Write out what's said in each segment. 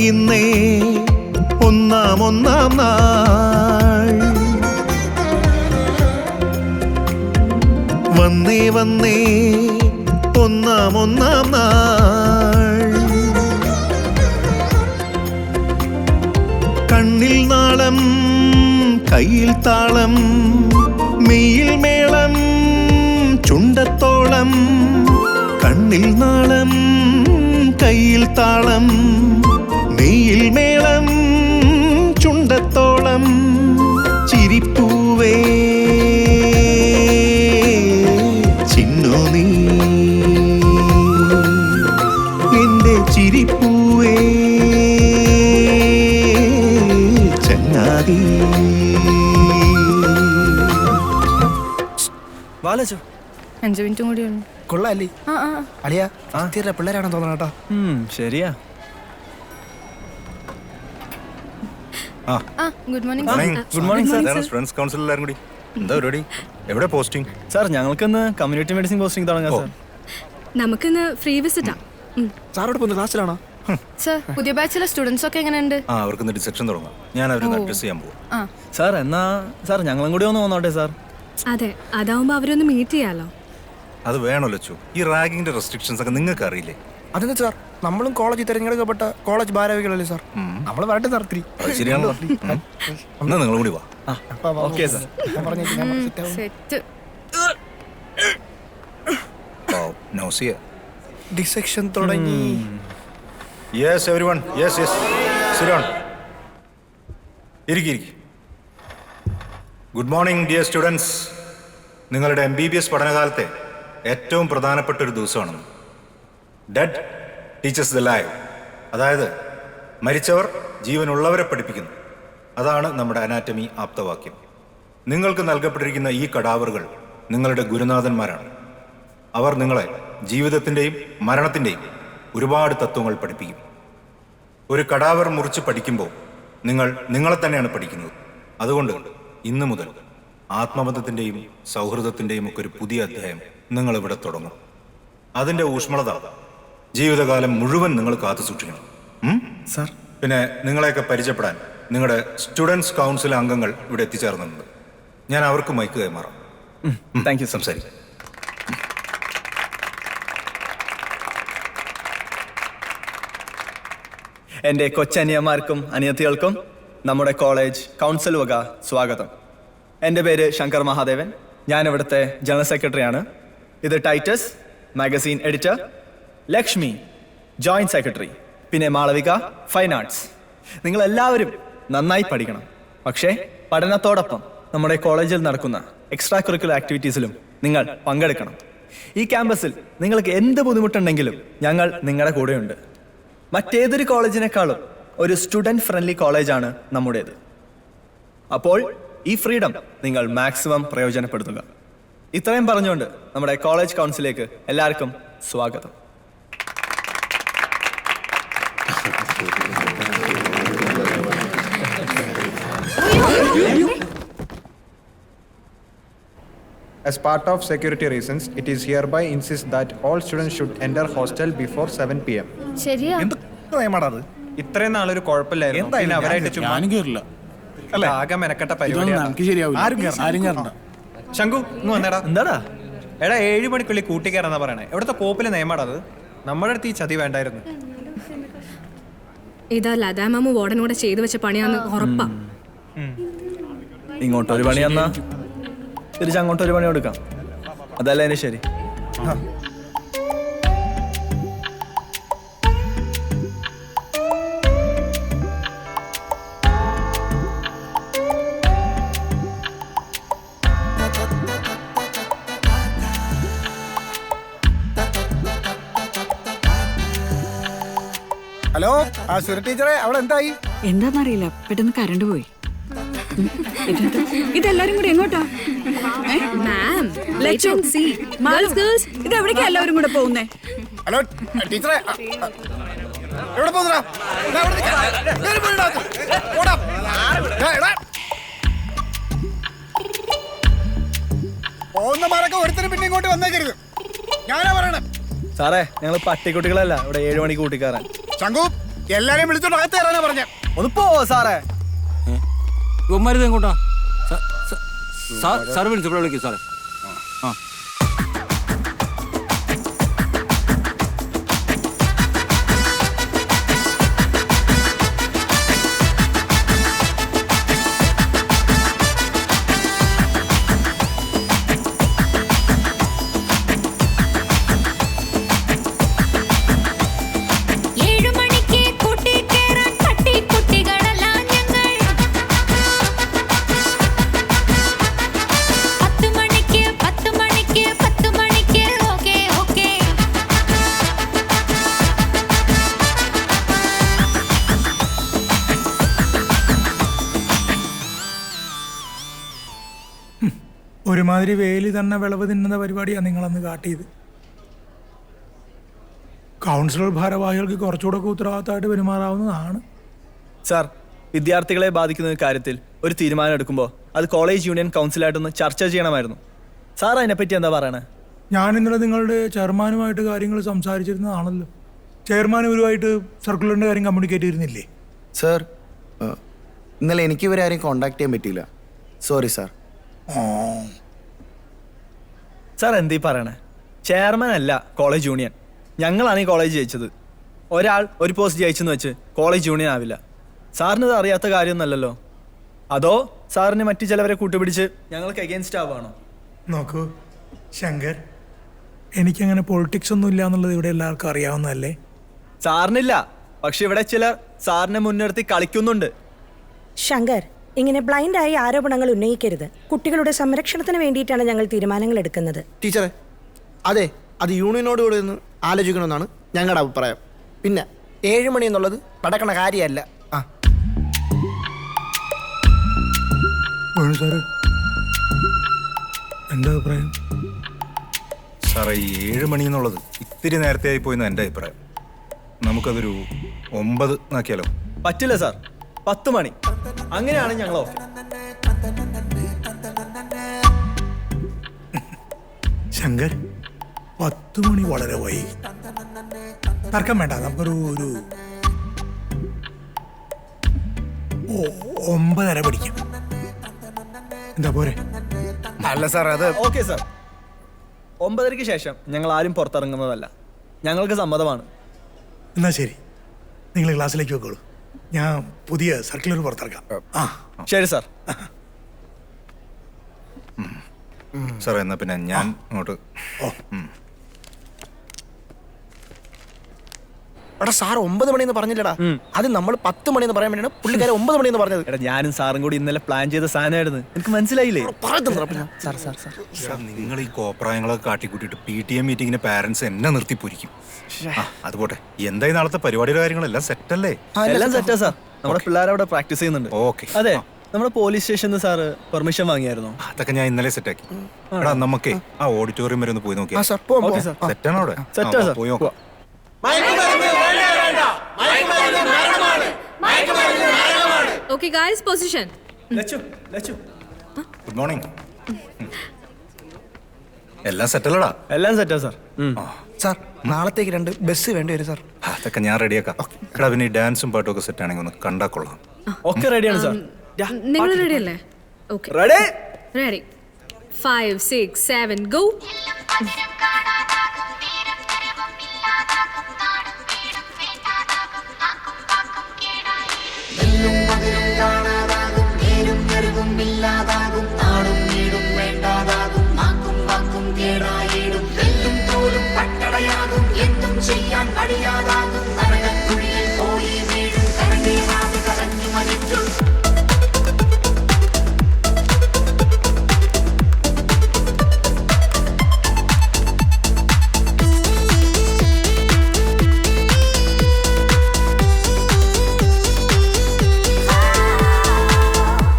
ഇന്നേ ഒന്നാം നാൾ വന്നേ ഒന്നാം നാൾ കണ്ണിൽ നാളം കയ്യിൽ താളം മെയ്യിൽ മേളം ചുണ്ടത്തോളം കണ്ണിൽ നാളം കയ്യിൽ താളം മെയ്യിൽ മേളം ചുണ്ടത്തോളം ചിരിപ്പൂവേ ചിന്നു നീ എന്റെ ചിരിപ്പൂവേ ചങ്ങാതി. വാലച്ചോ 5 മിനിറ്റും കൂടിയുള്ളൂ. കൊള്ളാല്ലേ അളിയാ തീരെ പിള്ളേരാണെന്ന് തോന്നണം കേട്ടോ. ശരിയാ. Good morning. Good morning sir. Students council എല്ലാവരും കൂടി എന്താ പരിപാടി? എവിടെ പോസ്റ്റിംഗ്? സാർ ഞങ്ങൾക്കിന്ന് കമ്മ്യൂണിറ്റി മെഡിസിൻ പോസ്റ്റിംഗ് തുടങ്ങാം സാർ. നമുക്കിന്ന് ഫ്രീ വിസിറ്റാ. സാറോട് പോകുന്ന ക്ലാസ്സിലാണോ? സർ പുതിയ ബാച്ചിലെ സ്റ്റുഡൻസ് ഒക്കെ എങ്ങനെയുണ്ട്? അവർക്ക് ഡിസെക്ഷൻ തുടങ്ങാം. ഞാൻ അവരെ അഡ്രസ് ചെയ്യാൻ പോകും. സാർ എന്നാ സാർ ഞങ്ങളും കൂടി ഒന്ന് വന്നോട്ടെ സാർ. അതെ, അതാവുമ്പോ അവരൊന്ന് മീറ്റ് ചെയ്യാലോ. അത് വേണമല്ലോ ചോ. ഈ റാഗിങ്ങിന്റെ റെസ്ട്രിക്ഷൻസ് ഒക്കെ നിങ്ങൾക്ക് അറിയില്ലേ? അതെന്താ സാർ, നമ്മളും കോളേജിൽ തിരഞ്ഞെടുക്കപ്പെട്ട കോളേജ് ഭാരവാഹികളല്ലേ സാർ. നമ്മൾ വരട്ടെ സാർ. ശരിയാണല്ലോ. എന്നാ നിങ്ങൾ കൂടി വാ. Okay sir. സെറ്റ്. ഡിസെക്ഷൻ തുടങ്ങി. Yes everyone. Yes yes sit down. ഇരിക്ക്. Good morning dear students. നിങ്ങളുടെ MBBS പഠനകാലത്തെ ഏറ്റവും പ്രധാനപ്പെട്ട ഒരു ദിവസമാണ്. Dead teachers the live. അതായത് മരിച്ചവർ ജീവനുള്ളവരെ പഠിപ്പിക്കുന്നു. അതാണ് നമ്മുടെ അനാറ്റമി ആപ്തവാക്യം. നിങ്ങൾക്ക് നൽകപ്പെട്ടിരിക്കുന്ന ഈ കടാവറുകൾ നിങ്ങളുടെ ഗുരുനാഥന്മാരാണ്. അവർ നിങ്ങളെ ജീവിതത്തിൻ്റെയും മരണത്തിൻ്റെയും ഒരുപാട് തത്വങ്ങൾ പഠിപ്പിക്കും. ഒരു കടാവർ മുറിച്ച് പഠിക്കുമ്പോൾ നിങ്ങൾ നിങ്ങളെ തന്നെയാണ് പഠിക്കുന്നത്. അതുകൊണ്ട് ഇന്നു മുതൽ ആത്മബന്ധത്തിൻ്റെയും സൗഹൃദത്തിൻ്റെയും ഒക്കെ ഒരു പുതിയ അധ്യായം നിങ്ങൾ ഇവിടെ തുടങ്ങും. അതിൻ്റെ ഊഷ്മളത ജീവിതകാലം മുഴുവൻ നിങ്ങൾ കാത്തു സൂക്ഷിക്കണം സാർ. പിന്നെ നിങ്ങളെയൊക്കെ പരിചയപ്പെടാൻ നിങ്ങളുടെ സ്റ്റുഡൻസ് കൗൺസിൽ അംഗങ്ങൾ ഇവിടെ എത്തിച്ചേർന്നിട്ടുണ്ട്. ഞാൻ അവർക്ക് മൈക്ക് കൈമാറാം. Thank you. സംസാരിക്കും. എൻ്റെ കൊച്ചനിയന്മാർക്കും അനിയത്തികൾക്കും നമ്മുടെ കോളേജ് കൗൺസിൽ വക സ്വാഗതം. എൻ്റെ പേര് ശങ്കർ മഹാദേവൻ. ഞാൻ ഇവിടുത്തെ ജനറൽ സെക്രട്ടറിയാണ്. ഇത് Titus magazine editor, Lakshmi joint secretary, പിന്നെ മാളവിക ഫൈൻ ആർട്സ്. നിങ്ങളെല്ലാവരും നന്നായി പഠിക്കണം. പക്ഷേ പഠനത്തോടൊപ്പം നമ്മുടെ കോളേജിൽ നടക്കുന്ന എക്സ്ട്രാ കരിക്കുലർ ആക്ടിവിറ്റീസിലും നിങ്ങൾ പങ്കെടുക്കണം. ഈ ക്യാമ്പസിൽ നിങ്ങൾക്ക് എന്ത് ബുദ്ധിമുട്ടുണ്ടെങ്കിലും ഞങ്ങൾ നിങ്ങളുടെ കൂടെയുണ്ട്. മറ്റേതൊരു കോളേജിനേക്കാളും ഒരു സ്റ്റുഡൻറ് ഫ്രണ്ട്ലി കോളേജാണ് നമ്മുടേത്. അപ്പോൾ ഈ ഫ്രീഡം നിങ്ങൾ മാക്സിമം പ്രയോജനപ്പെടുത്തുക. ഇത്രയും പറഞ്ഞുകൊണ്ട് നമ്മുടെ കോളേജ് കൗൺസിലേക്ക് എല്ലാവർക്കും സ്വാഗതം. As part of security reasons, it is hereby insist that all students should enter hostel before 7 p.m. ശരിയാ. എന്ത് നിയമാണത്? ഇത്രയും നാളൊരു കുഴപ്പമില്ലായിരുന്നു. എന്തായാലും പിന്നെ അവരായിട്ട് ചുമ്മാ ഞാനും കയറില്ല. അല്ലേ? ആകെ മെനക്കെട്ട ഇതൊന്നും പരിപാടിയാണ്. നമുക്ക് ശരിയാവില്ല. ആരും കയറണ്ട. ശംഖു ഇങ്ങ് വന്നേടാ. എന്താടാ? എടാ 7 മണിക്കുള്ളിൽ കൂട്ടിക്കയറാന്നാ പറയണേ. എവിടുത്തെ പോപ്പിലെ നിയമാണത്? നമ്മുടെ അടുത്ത് ഈ ചതി വേണ്ടായിരുന്നു. ഇതാ ലതാമാമ വാർഡനോടെ ചെയ്തു വെച്ച പണിയാന്ന് ഉറപ്പാ. ഇങ്ങോട്ടൊരു പണി തന്നാ തിരിച്ച് അങ്ങോട്ടൊരു പണി കൊടുക്കാം. അതല്ല അതിന് ശരി. ഹലോ, ആ സുര ടീച്ചറെ അവിടെ എന്തായി? എന്താന്നറിയില്ല, പെട്ടെന്ന് കറണ്ട് പോയി. ഇതെല്ലാരും കൂടി എങ്ങോട്ടാ? മാം, ഇത് എവിടേക്കാ എല്ലാവരും കൂടെ പോകുന്നേ? ഹലോ ടീച്ചറെ, എവിടെ പോകുന്നടാ? പോകുന്നമാരൊക്കെ ഒരുത്തരും പിന്നെ ഇങ്ങോട്ട് വന്നേക്കരുത്. ഞാനാ പറയണേ. സാറേ, ഞങ്ങൾ പട്ടിക്കുട്ടികളല്ല ഇവിടെ 7 മണിക്ക് കൂട്ടിക്കാറാൻ. ശംഖു, എല്ലാരെയും വിളിച്ചോണ്ട് അകത്ത് കയറാനാ പറഞ്ഞ. ഒന്ന് പോവോ സാറേ? ഇവന്മാരിത് എങ്ങോട്ടാ? സാർ വിളിച്ചപ്പോഴേ വിളിക്കും സാറേ. ആ ഒരുമാതിരി വേലി തന്നെ വിളവ് തിന്നുന്ന പരിപാടിയാണ് നിങ്ങളന്ന് കാട്ടിയത്. കൗൺസിലർ ഭാരവാഹികൾക്ക് കുറച്ചുകൂടെ ഉത്തരവാദിത്തമായിട്ട് പെരുമാറാവുന്നതാണ്. സാർ, വിദ്യാർത്ഥികളെ ബാധിക്കുന്ന കാര്യത്തിൽ ഒരു തീരുമാനം എടുക്കുമ്പോൾ അത് കോളേജ് യൂണിയൻ കൗൺസിലായിട്ടൊന്ന് ചർച്ച ചെയ്യണമായിരുന്നു. സാർ അതിനെപ്പറ്റി എന്താ പറയണേ? ഞാൻ ഇന്നലെ നിങ്ങളുടെ ചെയർമാനുമായിട്ട് കാര്യങ്ങൾ സംസാരിച്ചിരുന്നതാണല്ലോ. ചെയർമാൻ ഇവരുമായിട്ട് സർക്കുലറിൻ്റെ കാര്യം കമ്മ്യൂണിക്കേറ്റ് ചെയ്തിരുന്നില്ലേ? സാർ, ഇന്നലെ എനിക്ക് ഇവരെ ആരെയും കോണ്ടാക്ട് ചെയ്യാൻ പറ്റിയില്ല. Sorry sir. സാർ എന്തീ പറയണേ? ചെയർമാൻ അല്ല കോളേജ് യൂണിയൻ. ഞങ്ങളാണ് ഈ കോളേജ് ജയിച്ചത്. ഒരാൾ ഒരു പോസ്റ്റ് ജയിച്ചെന്ന് വെച്ച് കോളേജ് യൂണിയൻ ആവില്ല. സാറിന് ഇത് അറിയാത്ത കാര്യമൊന്നുമല്ലല്ലോ. അതോ സാറിന് മറ്റു ചിലവരെ കൂട്ടുപിടിച്ച് ഞങ്ങൾക്ക് എഗെയിൻസ്റ്റ് ആവുകയാണോ? നോക്കൂ ശങ്കർ, എനിക്കങ്ങനെ പൊളിറ്റിക്സ് ഒന്നും ഇല്ല എന്നുള്ളത് ഇവിടെ എല്ലാവർക്കും അറിയാവുന്നതല്ലേ? സാറിനില്ല, പക്ഷെ ഇവിടെ ചിലർ സാറിനെ മുൻനിർത്തി കളിക്കുന്നുണ്ട്. ശങ്കർ, ഇങ്ങനെ ബ്ലൈൻഡായി ആരോപണങ്ങൾ ഉന്നയിക്കരുത്. കുട്ടികളുടെ സംരക്ഷണത്തിന് വേണ്ടിയിട്ടാണ് ഞങ്ങൾ തീരുമാനങ്ങൾ എടുക്കുന്നത്. ടീച്ചറെ, അതെ, അത് യൂണിയനോട് കൂടെ ഒന്ന് ആലോചിക്കണമെന്നാണ് ഞങ്ങളുടെ അഭിപ്രായം. പിന്നെ 7 മണി എന്നുള്ളത് നടക്കണ കാര്യമല്ല. ആ സാറ്, എൻ്റെ അഭിപ്രായം സാറേ, ഈ 7 മണി എന്നുള്ളത് ഇത്തിരി നേരത്തെ ആയി പോയെന്ന് എൻ്റെ അഭിപ്രായം. നമുക്കതൊരു 9 ആക്കിയാലോ? പറ്റില്ല സാർ, 10 മണി. അങ്ങനെയാണ് ഞങ്ങൾ ഓക്കെ. ശങ്കർ, 10 മണി വളരെ വൈകി. തർക്കം വേണ്ട, നമുക്കൊരു 9:30 പിടിക്കാം. എന്താ പോരെ? അല്ല സാർ, അത് ഓക്കെ സാർ. 9:30-ക്ക് ശേഷം ഞങ്ങൾ ആരും പുറത്തിറങ്ങുന്നതല്ല. ഞങ്ങൾക്ക് സമ്മതമാണ്. എന്നാ ശരി, നിങ്ങൾ ക്ലാസ്സിലേക്ക് വെക്കോളൂ. ഞാൻ പുതിയ സർക്കുലർ പുറത്തിറക്കാം. ആ ശരി സാർ. സാറേ, എന്നാ പിന്നെ ഞാൻ അങ്ങോട്ട്. എടാ, സാർ 9 മണിയെന്ന് പറഞ്ഞില്ലടാ. അത് നമ്മൾ 10 മണിയെന്ന് പറയാൻ വേണ്ടിയാണ് പുള്ളിക്കാരെ 9 മണിയെന്ന് പറഞ്ഞത്. എടാ, ഞാനും സാറും കൂടി ഇന്നലെ പ്ലാൻ ചെയ്ത സാധനമായിരുന്നു. എനിക്ക് മനസ്സിലായില്ലേ? സാർ, നിങ്ങൾ ഈ കോപ്രായങ്ങളൊക്കെ കാട്ടിക്കൂട്ടിയിട്ട് PTA മീറ്റിങ്ങിന് പാരന്റ്സ് എന്നെ നിർത്തി പൊരിക്കും. അതുപോട്ടെ, എന്തായി നാളത്തെ പരിപാടിയുടെ കാര്യങ്ങളെല്ലാം സെറ്റല്ലേ? എല്ലാം സെറ്റാ സാർ. നമ്മുടെ പിള്ളേർ അവിടെ പ്രാക്ടീസ് ചെയ്യുന്നുണ്ട്. ഓക്കെ. അതെ, നമ്മുടെ പോലീസ് സ്റ്റേഷനിൽ സാറ് പെർമിഷൻ വാങ്ങിയായിരുന്നു. അതൊക്കെ ഞാൻ ഇന്നലെ സെറ്റാക്കി. എടാ, നമുക്കേ ആ ഓഡിറ്റോറിയം വരെ ഒന്ന് പോയി നോക്കിയാ. Okay sir. സെറ്റാണോ അവിടെ? സെറ്റാ സാർ. പോയി നോക്കാം. Okay guys, position. Lachu, Lachu. Good morning. എല്ലാം സെറ്റല്ലടാ. എല്ലാം സെറ്റാ സാർ. സാർ നാളത്തേക്ക് 2 ബസ് വേണ്ടി വരും സാർ. അതൊക്കെ ഞാൻ റെഡിയാക്കാം. എടാ പിന്നെ ഈ ഡാൻസും പാട്ടും ഒക്കെ സെറ്റ് ആണെങ്കിൽ ഒന്ന് കണ്ടാ കൊള്ളാം. ഒക്കെ റെഡിയാണ് സാർ. നിങ്ങൾ റെഡി അല്ലേ? Okay ready ready 5 6 7 go.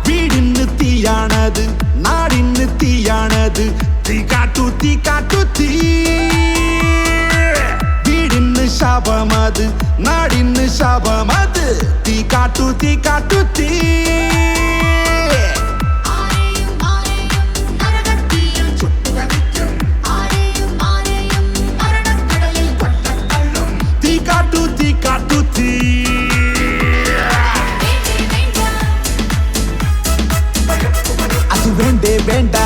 വീടിന് തീയാണത്, നാടിന് തീയാണത്, തീ കാട്ടു തീ കാട്ടു തീ. വീടിന് ശാപമത്, നാടിന് ശാപമത്, തീ കാട്ടു തീ കാട്ടു തീ. തീ കാട്ടു തീ കാട്ടു തീ. അത് വേണ്ടേ വേണ്ട,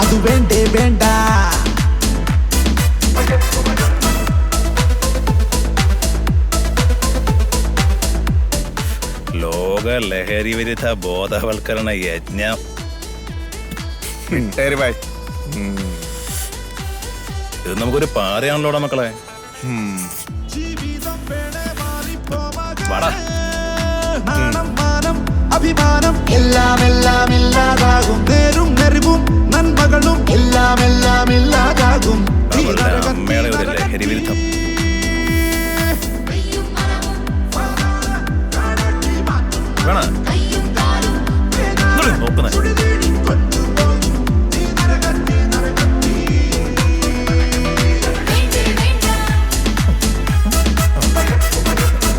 അത് വേണ്ടേ വേണ്ട. ലോക ലഹരി വിരുദ്ധ ബോധവൽക്കരണ യജ്ഞം. ഇത് നമുക്കൊരു പാതയാണല്ലോടാ മക്കളെ. നാണം മാനം അഭിമാനം എല്ലാം എല്ലാം ഇല്ലാതാകും. നേരും നെറിവും നന്മകളും എല്ലാം എല്ലാം ഇല്ലാതാകും. അമ്മയുടെ ഒരു ലഹരി വിരുദ്ധം. വേണ നോക്കുന്നേ.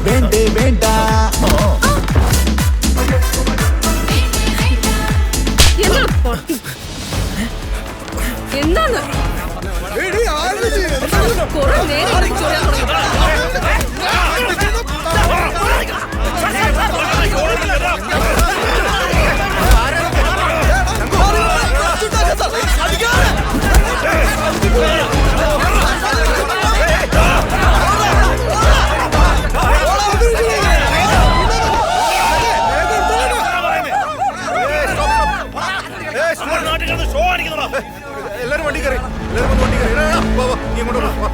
വേണ്ടേ വേണ്ട. എന്താണ് കുറെ നേരം ചൊറിയാൻ എല്ലാരും വണ്ടി കയറി, എല്ലാരും വണ്ടി കയറി. നീ ഇങ്ങോട്ട് വാ.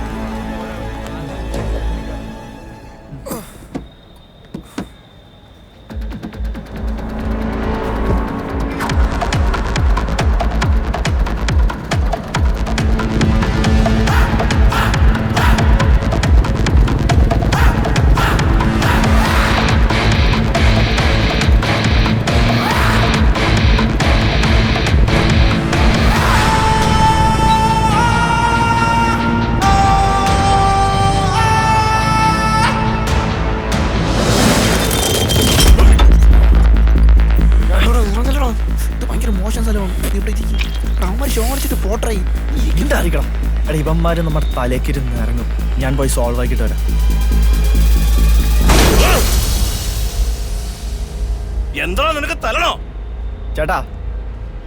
എന്തായിരിക്കണം എടാ, ഇവന്മാര് നമ്മുടെ തലേക്കിരുന്ന് ഇറങ്ങും. ഞാൻ പോയി സോൾവ് ആക്കിയിട്ട് വരാം. എന്താ നിനക്ക് തലണോ? ചേട്ടാ,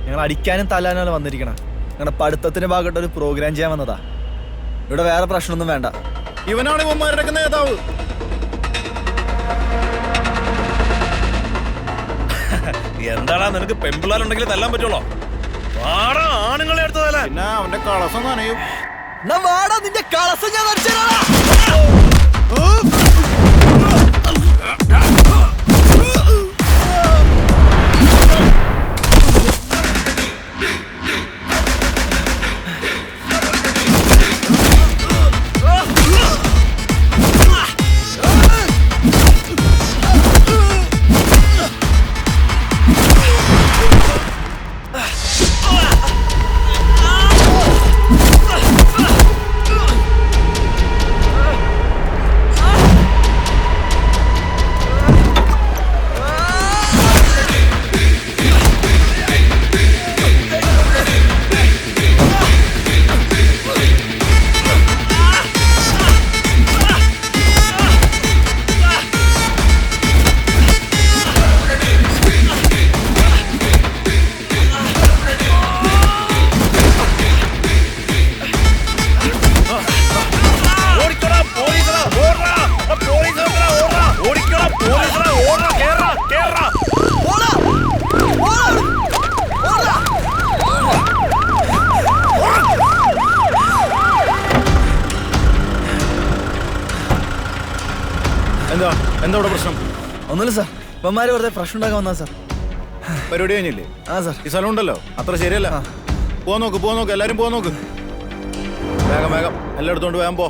ഞങ്ങൾ അടിക്കാനും തല്ലാനാണ് വന്നിരിക്കണം. ഞങ്ങളുടെ പഠിത്തത്തിന്റെ ഭാഗമായിട്ട് ഒരു പ്രോഗ്രാം ചെയ്യാൻ വന്നതാ. ഇവിടെ വേറെ പ്രശ്നമൊന്നും വേണ്ട. ഇവനാണ് ഇവന്മാരുടെ നേതാവ്. എന്താടാ നിനക്ക് പെമ്പിള്ളാരുണ്ടെങ്കിൽ തല്ലാൻ പറ്റുള്ളോ? ആണുങ്ങളെ എടുത്തതല്ല. പിന്നെ അവന്റെ കളസം നനയും. നിന്റെ കളസം ഞാൻ എന്താ ഇവിടെ പ്രശ്നം? ഒന്നുമില്ല സാർ, ഇവന്മാര് വെറുതെ പ്രശ്നം ഉണ്ടാക്കാൻ വന്നാ സാർ. പരിപാടി കഴിഞ്ഞില്ലേ? ആ സാർ. ഈ സ്ഥലം ഉണ്ടല്ലോ, അത്ര ശരിയല്ല. പോവാൻ നോക്ക്, എല്ലാരും പോവാൻ നോക്ക്. വേഗം എല്ലാം എടുത്തോണ്ട് വേഗം പോ.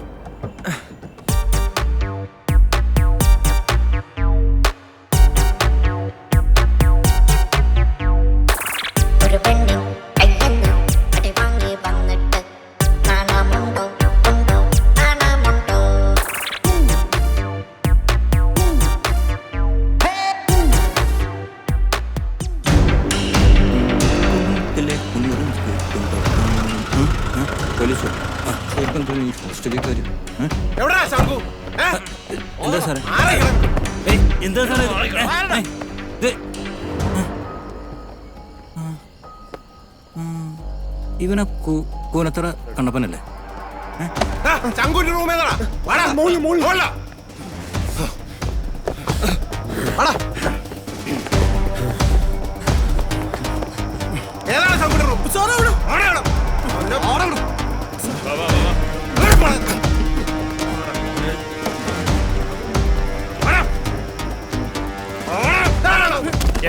എന്താ സാറേ? എന്താ സാറേ? ഇവനെ കൂനത്തറ കണ്ണപ്പനല്ലേ?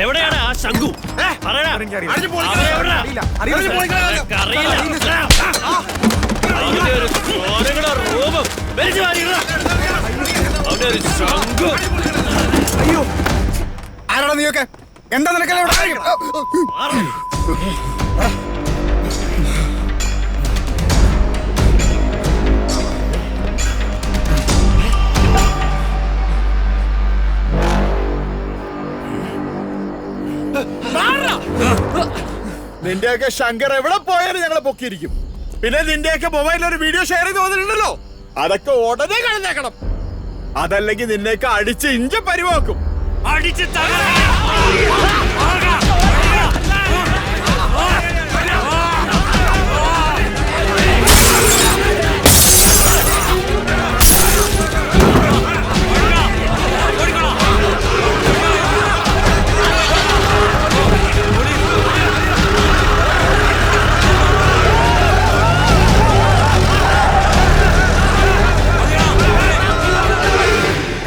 എവിടെയാണ് ആ ശംഖു? അയ്യോ, ആരാടാ നീയൊക്കെ? എന്താ നിനക്കല്ലേ ഇവിടെ? നിന്റെയൊക്കെ ശങ്കർ എവിടെ പോയാലും ഞങ്ങളെ പൊക്കിയിരിക്കും. പിന്നെ നിന്റെയൊക്കെ മൊബൈലിൽ ഒരു വീഡിയോ ഷെയർ ചെയ്ത് വന്നിട്ടുണ്ടല്ലോ, അതൊക്കെ ഉടനെ കളഞ്ഞേക്കണം. അതല്ലെങ്കിൽ നിന്നെയൊക്കെ അടിച്ച് ഇഞ്ച പരിവാക്കും. അടിച്ച്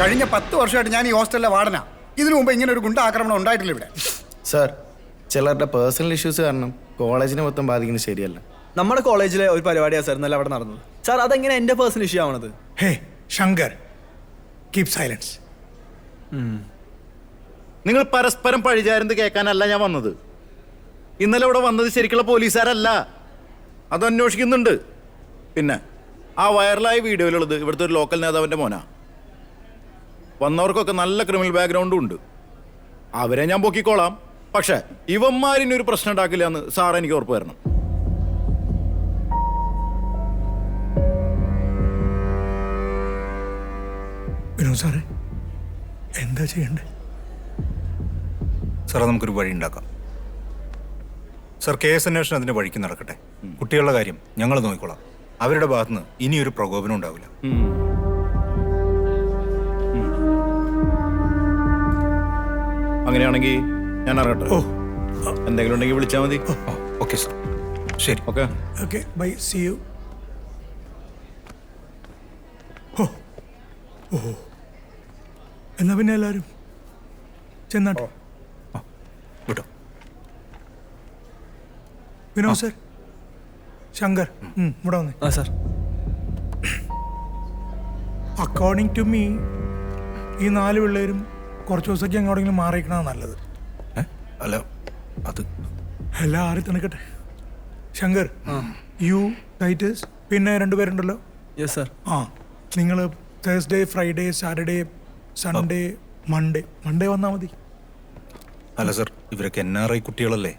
കഴിഞ്ഞ 10 വർഷമായിട്ട് ഞാൻ ഈ ഹോസ്റ്റലിലെ വാർഡനാ. ഇതിനു മുമ്പ് ഇങ്ങനെ ഒരു ഗുണ്ട ആക്രമണം ഉണ്ടായിട്ടില്ല ഇവിടെ. സാർ, ചിലരുടെ പേഴ്സണൽ ഇഷ്യൂസ് കാരണം കോളേജിനെ മൊത്തം ബാധിക്കുന്നത് ശരിയല്ല. നമ്മുടെ കോളേജിലെ ഒരു പരിപാടിയാണ് സാർ ഇന്നലെ അവിടെ നടന്നത്. സാർ, അതെങ്ങനെ എൻ്റെ പേഴ്സണൽ ഇഷ്യൂ ആവണത്? ഹേ ശങ്കർ, കീപ് സൈലൻസ്. നിങ്ങൾ പരസ്പരം പഴിചാരുന്നത് കേൾക്കാനല്ല ഞാൻ വന്നത്. ഇന്നലെ ഇവിടെ വന്നത് ശരിക്കുള്ള പോലീസുകാരല്ല, അത് അന്വേഷിക്കുന്നുണ്ട്. പിന്നെ ആ വൈറലായ വീഡിയോയിലുള്ളത് ഇവിടുത്തെ ഒരു ലോക്കൽ നേതാവിൻ്റെ മോനാ. വന്നവർക്കൊക്കെ നല്ല ക്രിമിനൽ ബാക്ക്ഗ്രൗണ്ടും ഉണ്ട്. അവരെ ഞാൻ പൊക്കിക്കോളാം. പക്ഷെ ഇവന്മാരിനൊരു പ്രശ്നം ഉണ്ടാക്കില്ല എന്ന് സാർ എനിക്ക് ഉറപ്പ് തരണം. വിനോദ് സാറേ, എന്താ ചെയ്യണ്ടേ? സാറേ, നമുക്കൊരു വഴി ഉണ്ടാക്കാം. സാർ, കേസ് അന്വേഷണം അതിൻ്റെ വഴിക്ക് നടക്കട്ടെ. കുട്ടികളുടെ കാര്യം ഞങ്ങൾ നോക്കിക്കോളാം. അവരുടെ ഭാഗത്തുനിന്ന് ഇനിയൊരു പ്രകോപനം ഉണ്ടാവില്ല. അങ്ങനെയാണെങ്കിൽ ഞാൻ ഇറങ്ങട്ടെ. എന്തെങ്കിലും ഉണ്ടെങ്കിൽ വിളിച്ചാൽ മതി. ഓക്കെ സാർ, ശരി. Okay okay, bye, see you. ഓ, എന്നാ പിന്നെ എല്ലാവരും ചെന്നാട്ടെ. വിട്ടോ. വിനോദ് സർ, ശങ്കർ, ഇവിടെ വന്നേ. ആ സാർ. അക്കോർഡിംഗ് ടു മീ ഈ 4 പിള്ളേരും കുറച്ച് ദിവസത്തേക്ക് എങ്ങോട്ടെങ്കിലും മാറിയിരിക്കണതാണ് നല്ലത്. അല്ല, അത് എല്ലാം ആറി തണുക്കട്ടെ. ശങ്കർ, യു, ടൈറ്റസ്, പിന്നെ 2 പേരുണ്ടല്ലോ. Yes sir. ആ, നിങ്ങൾ Thursday, Friday, Saturday, Sunday, Monday വന്നാൽ മതി. അല്ല സാർ, ഇവരൊക്കെ NRI കുട്ടികളല്ലേ,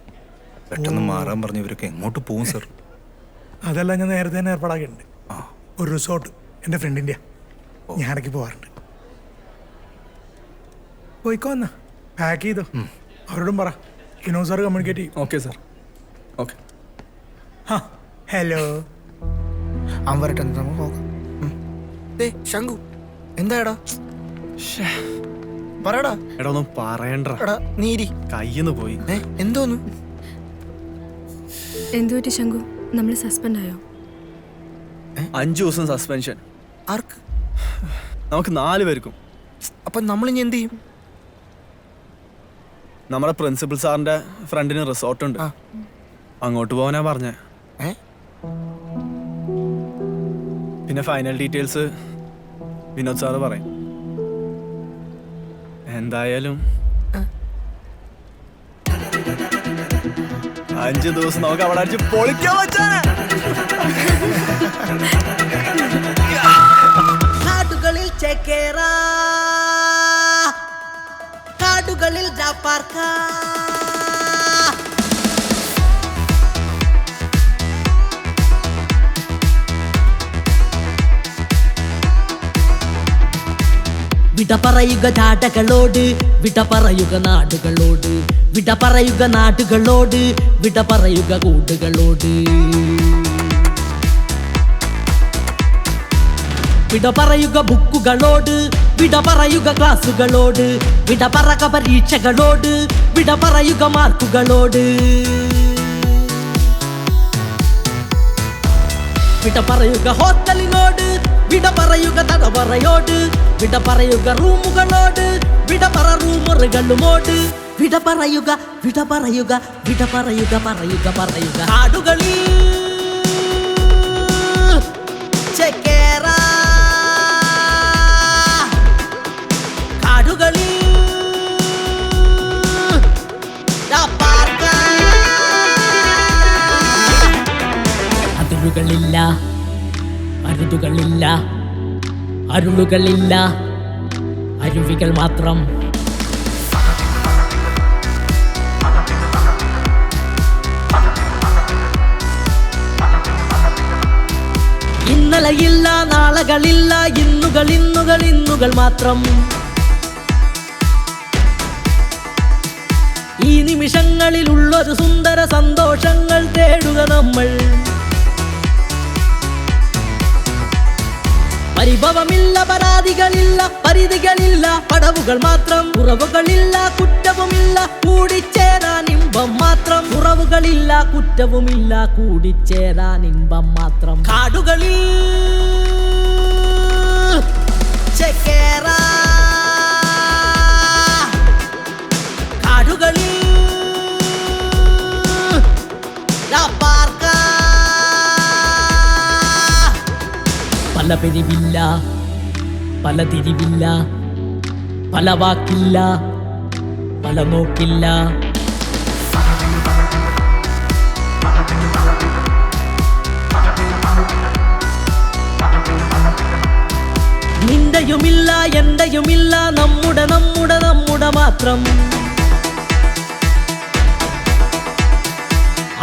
പെട്ടെന്ന് മാറാൻ പറഞ്ഞ് ഇവരൊക്കെ എങ്ങോട്ട് പോകും സാർ? അതെല്ലാം ഞാൻ നേരത്തെ തന്നെ ഏർപ്പാടാക്കിയിട്ടുണ്ട്. ഒരു റിസോർട്ട് എൻ്റെ ഫ്രണ്ടിൻ്റെ, ഞാൻ ഇടയ്ക്ക് പോകാറുണ്ട്. പോയിക്കോ, എന്നാ പാക്ക് ചെയ്തോ. അവരോടും പറ വിനോദ് സാർ കമ്മ്യൂണിക്കേറ്റ് ചെയ്യും. Okay sir. ഓക്കെ. ഹലോ. അവൻ വരട്ടെ, നമുക്ക് പോകാം. ശങ്കു, എന്താടാ പറയടാ. എടാ, ഒന്നും പറയണ്ട. നീരി കയ്യിന്ന് പോയി. എന്തോന്നു? എന്തു പറ്റി ശംഖു? നമ്മൾ സസ്പെൻഡ് ആയോ? 5 ദിവസം സസ്പെൻഷൻ. ആർക്ക്? നമുക്ക് 4 പേർക്കും. അപ്പൊ നമ്മൾ ഇനി എന്ത് ചെയ്യും? നമ്മുടെ പ്രിൻസിപ്പൽ സാറിന്റെ ഫ്രണ്ടിന് റിസോർട്ട് ഉണ്ട്, അങ്ങോട്ട് പോകാനാ പറഞ്ഞേ. പിന്നെ ഫൈനൽ ഡീറ്റെയിൽസ് വിനോദ് സാറ് പറയും. എന്തായാലും 5 ദിവസം നമുക്ക് അവിടെ അടിച്ച് പൊളിക്കാൻ പറ്റാ. കാടുകളിൽ ചേക്കേറ, കാടുകളിൽ ജാപ്പാർക്ക. വിട പറയുക ജാടകളോട്, വിട പറയുക നാടുകളോട്, വിട പറയുക നാടുകളോട്, വിട പറയുക കൂട്ടുകളോട്. വിട പറയുക ബുക്കുകളോട്, വിട പറയുക ക്ലാസുകളോട്, വിട പറക പരീക്ഷകളോട്, വിട പറയുക മാർക്കുകളോട്. വിട പറയുക ഹോസ്റ്റലിനോട്, വിട പറയുക തടവറയോട്, വിട പറയുക റൂമുകളോട്, വിട പറ റൂമുറുകളുമോട്. വിട പറയുക, വിട പറയുക, വിട പറയുക, പറയുക പറയുക കാടുകളിൽ ചേക്കേറ, കാടുകളിൽ അതിരുകളില്ല, അരുതുകളില്ല, അരുളുകളില്ല, അരുവികൾ മാത്രം. ഇന്നലെയില്ല, നാളകളില്ല, ഇന്നുകൾ ഇന്നുകൾ ഇന്നുകൾ മാത്രം. ഈ നിമിഷങ്ങളിലുള്ളൊരു സുന്ദര സന്തോഷങ്ങൾ തേടുക നമ്മൾ. പരിഭവമില്ല, പരാതികളില്ല, പരിധികളില്ല, പടവുകൾ മാത്രം. കുറവുകളില്ല, കുറ്റവുമില്ല, കൂടിച്ചേരാൻ ഇമ്പം മാത്രം. കുറവുകളില്ല, കുറ്റവുമില്ല, കൂടിച്ചേരാൻ ഇമ്പം മാത്രം. കാടുകളിൽ ചേക്കേറ, കാടുകളിൽ പല പിരിവില്ല, പല തിരിവില്ല, പല വാക്കില്ല, പല നോക്കില്ല. നിന്റെയുമില്ല, എന്റെയുമില്ല, നമ്മുടെ നമ്മുടെ നമ്മുടെ മാത്രം.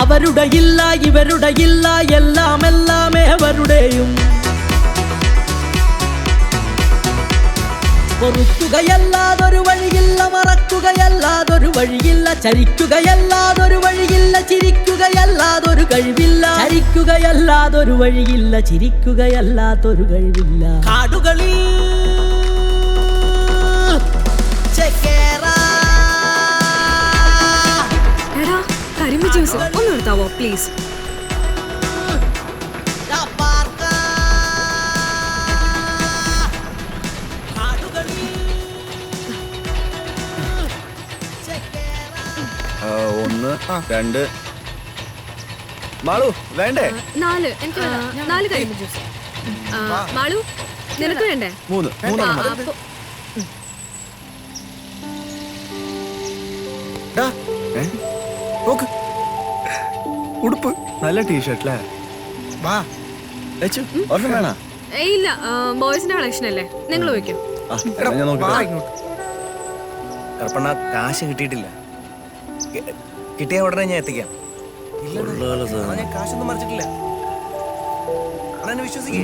അവരുടെ ഇല്ല, ഇവരുടെ ഇല്ല, എല്ലാം എല്ലാം ഏവരുടെയും. പൊറുക്കുകയല്ലാതൊരു വഴിയില്ല, മറക്കുകയല്ലാതൊരു വഴിയില്ല, ചരിക്കുകയല്ലാതൊരു വഴിയില്ല, ചിരിക്കുകയല്ലാതൊരു കഴിവില്ല. ചരിക്കുകയല്ലാതൊരു വഴിയില്ല, ചിരിക്കുകയല്ലാതൊരു കഴിവില്ല. കാടുകളിൽ ചേക്കേറ. എടാ കരിമ്പ് ജ്യൂസ് ഒന്ന് എടുത്താവോ പ്ലീസ്? ഒന്ന്, രണ്ട്. മാളു വേണ്ടേ? 4. എനിക്ക് 4 കരിമ്പ് ജ്യൂസ്. മാളു നിനക്ക് വേണ്ടേ? 3. ഉടുപ്പ് നല്ല ടീഷർട്ടല്ലേ? വേണ? ഇല്ല, ബോയ്സിന്റെ കളക്ഷൻ അല്ലേ, നിങ്ങൾ വയ്ക്കും. കാശ് കിട്ടിയിട്ടില്ല, കിട്ടിയ ഉടനെ ഞാൻ എത്തിക്കാം. ഞാൻ കാശൊന്നും മറിച്ചിട്ടില്ല, വിശ്വസിക്കേ.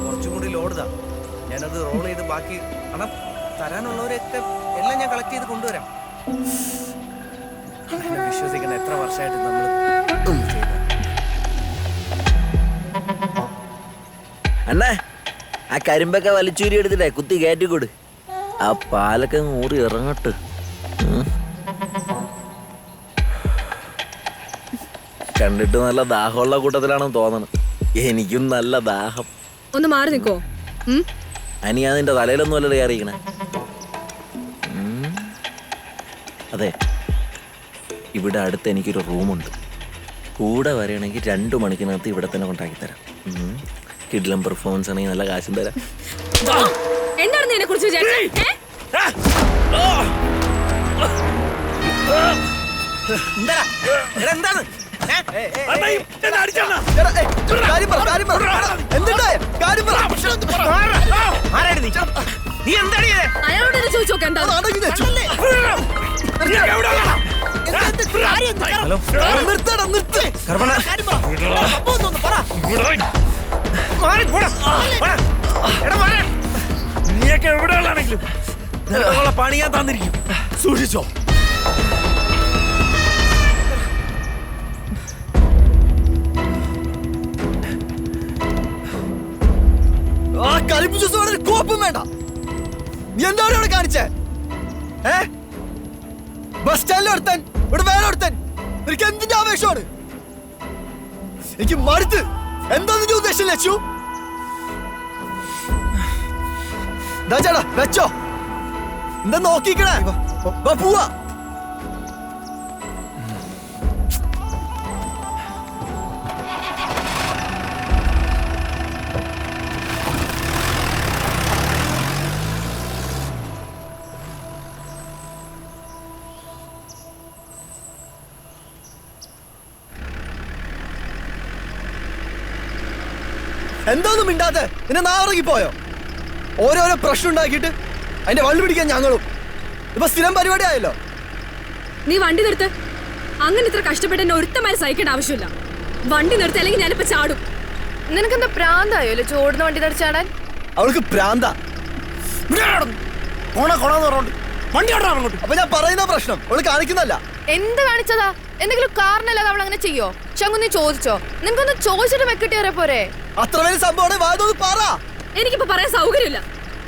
കുറച്ചും കൂടി ലോഡുതാ, ഞാനത് റോൾ ചെയ്ത് ബാക്കി പണം തരാനുള്ളവരൊക്കെ എല്ലാം ഞാൻ കളക്ട് ചെയ്ത് കൊണ്ടുവരാം. വിശ്വസിക്കണം, എത്ര വർഷമായിട്ട് നമ്മൾ അണ്ണേ ആ കരിമ്പൊക്കെ വലിച്ചൂരി എടുത്തിട്ടേ കുത്തി കയറ്റിക്കൊടു. ആ പാലൊക്കെ ഊറി ഇറങ്ങട്ട്. കണ്ടിട്ട് നല്ല ദാഹമുള്ള കൂട്ടത്തിലാണെന്ന് തോന്നണം. എനിക്കും നല്ല ദാഹം. ഒന്ന് മാറി നിൽക്കോ? അനി അതിന്റെ തലയിലൊന്നും അല്ലല്ലോ കയറിയിരിക്കണേ. അതെ, ഇവിടെ അടുത്ത് എനിക്കൊരു റൂമുണ്ട്. കൂടെ വരികയാണെങ്കിൽ 2 മണിക്കിനകത്ത് ഇവിടെ തന്നെ കൊണ്ടാക്കി തരാം. കിഡ്ലം പെർഫോമൻസ് ആണെങ്കിൽ നല്ല കാശും തരാം. എന്താണ് നിന്നെ കുറിച്ച് വിചാരിച്ചേ? അയാളോട് ചോദിച്ചു നോക്കാം. നീയൊക്കെ എവിടെയുള്ളാണെങ്കിലും പണി ഞാൻ തന്നിരിക്കും, സൂക്ഷിച്ചോ. കോപ്പം വേണ്ട. നീ എന്താണ് ഇവിടെ കാണിച്ചേ? ബസ് സ്റ്റാൻഡിൽ ഒരുത്തൻ, ഇവിടെ വേറെ ഒരുത്തൻ. എനിക്ക് എന്തിന്റെ ആവേശമാണ്? എനിക്ക് മടുത്ത്. എന്താന്ന് നീ ഉദ്ദേശം ലച്ചു? ചേട്ടാ വെച്ചോ. എന്താ നോക്കിക്കണേ? പോവാ. എന്താന്നും മിണ്ടാതെ? നിന്നെ നാറങ്ങിപ്പോയോ? ഓരോരോ പ്രശ്നം ഉണ്ടാക്കിയിട്ട് അതിന്റെ വള്ളി പിടിക്കാൻ ഞങ്ങളും. ഇപ്പൊ സ്ഥിരം പരിപാടി ആയല്ലോ. നീ വണ്ടി നിർത്ത്. അങ്ങനെ ഇത്ര കഷ്ടപ്പെട്ട് എന്നെ ഒരുത്തമായി സഹിക്കേണ്ട ആവശ്യമില്ല. വണ്ടി നിർത്തി, അല്ലെങ്കിൽ ഞാനിപ്പോ ചാടും. നിനക്കെന്താ പ്രാന്തായോ ചോടുന്ന വണ്ടി തടിച്ചാടാൻ? അവൾക്ക് പ്രാന്ത. അപ്പൊ ഞാൻ പറയുന്ന പ്രശ്നം അവള് കാണിക്കുന്നല്ല. എന്ത് കാണിച്ചതാ? എന്തെങ്കിലും കാരണല്ലാതെ അവൾ അങ്ങനെ ചെയ്യോ? ശങ്കു, നീ ചോദിച്ചോ? നിനക്കൊന്ന് ചോദിച്ചിട്ട് വെക്കിട്ടേറെ പോരെ? അത്ര വലിയ സംഭവം വാദം പറ. എനിക്കിപ്പോ പറയാൻ സൗകര്യമില്ല.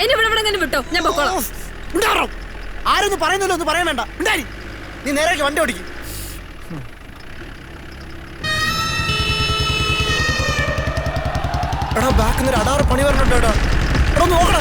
എന്നെ ഇവിടെ വിട്ടോ, ഞാൻ പൊക്കോളാം. ആരൊന്നും പറയുന്നല്ലോ, ഒന്നും പറയാൻ വേണ്ട. നീ നേരെ വണ്ടി ഓടിക്കും. എടാ, ബാക്കിൽ നിന്ന് അടാറ് പണി പറഞ്ഞിട്ടോ. എടാ നോക്കണ.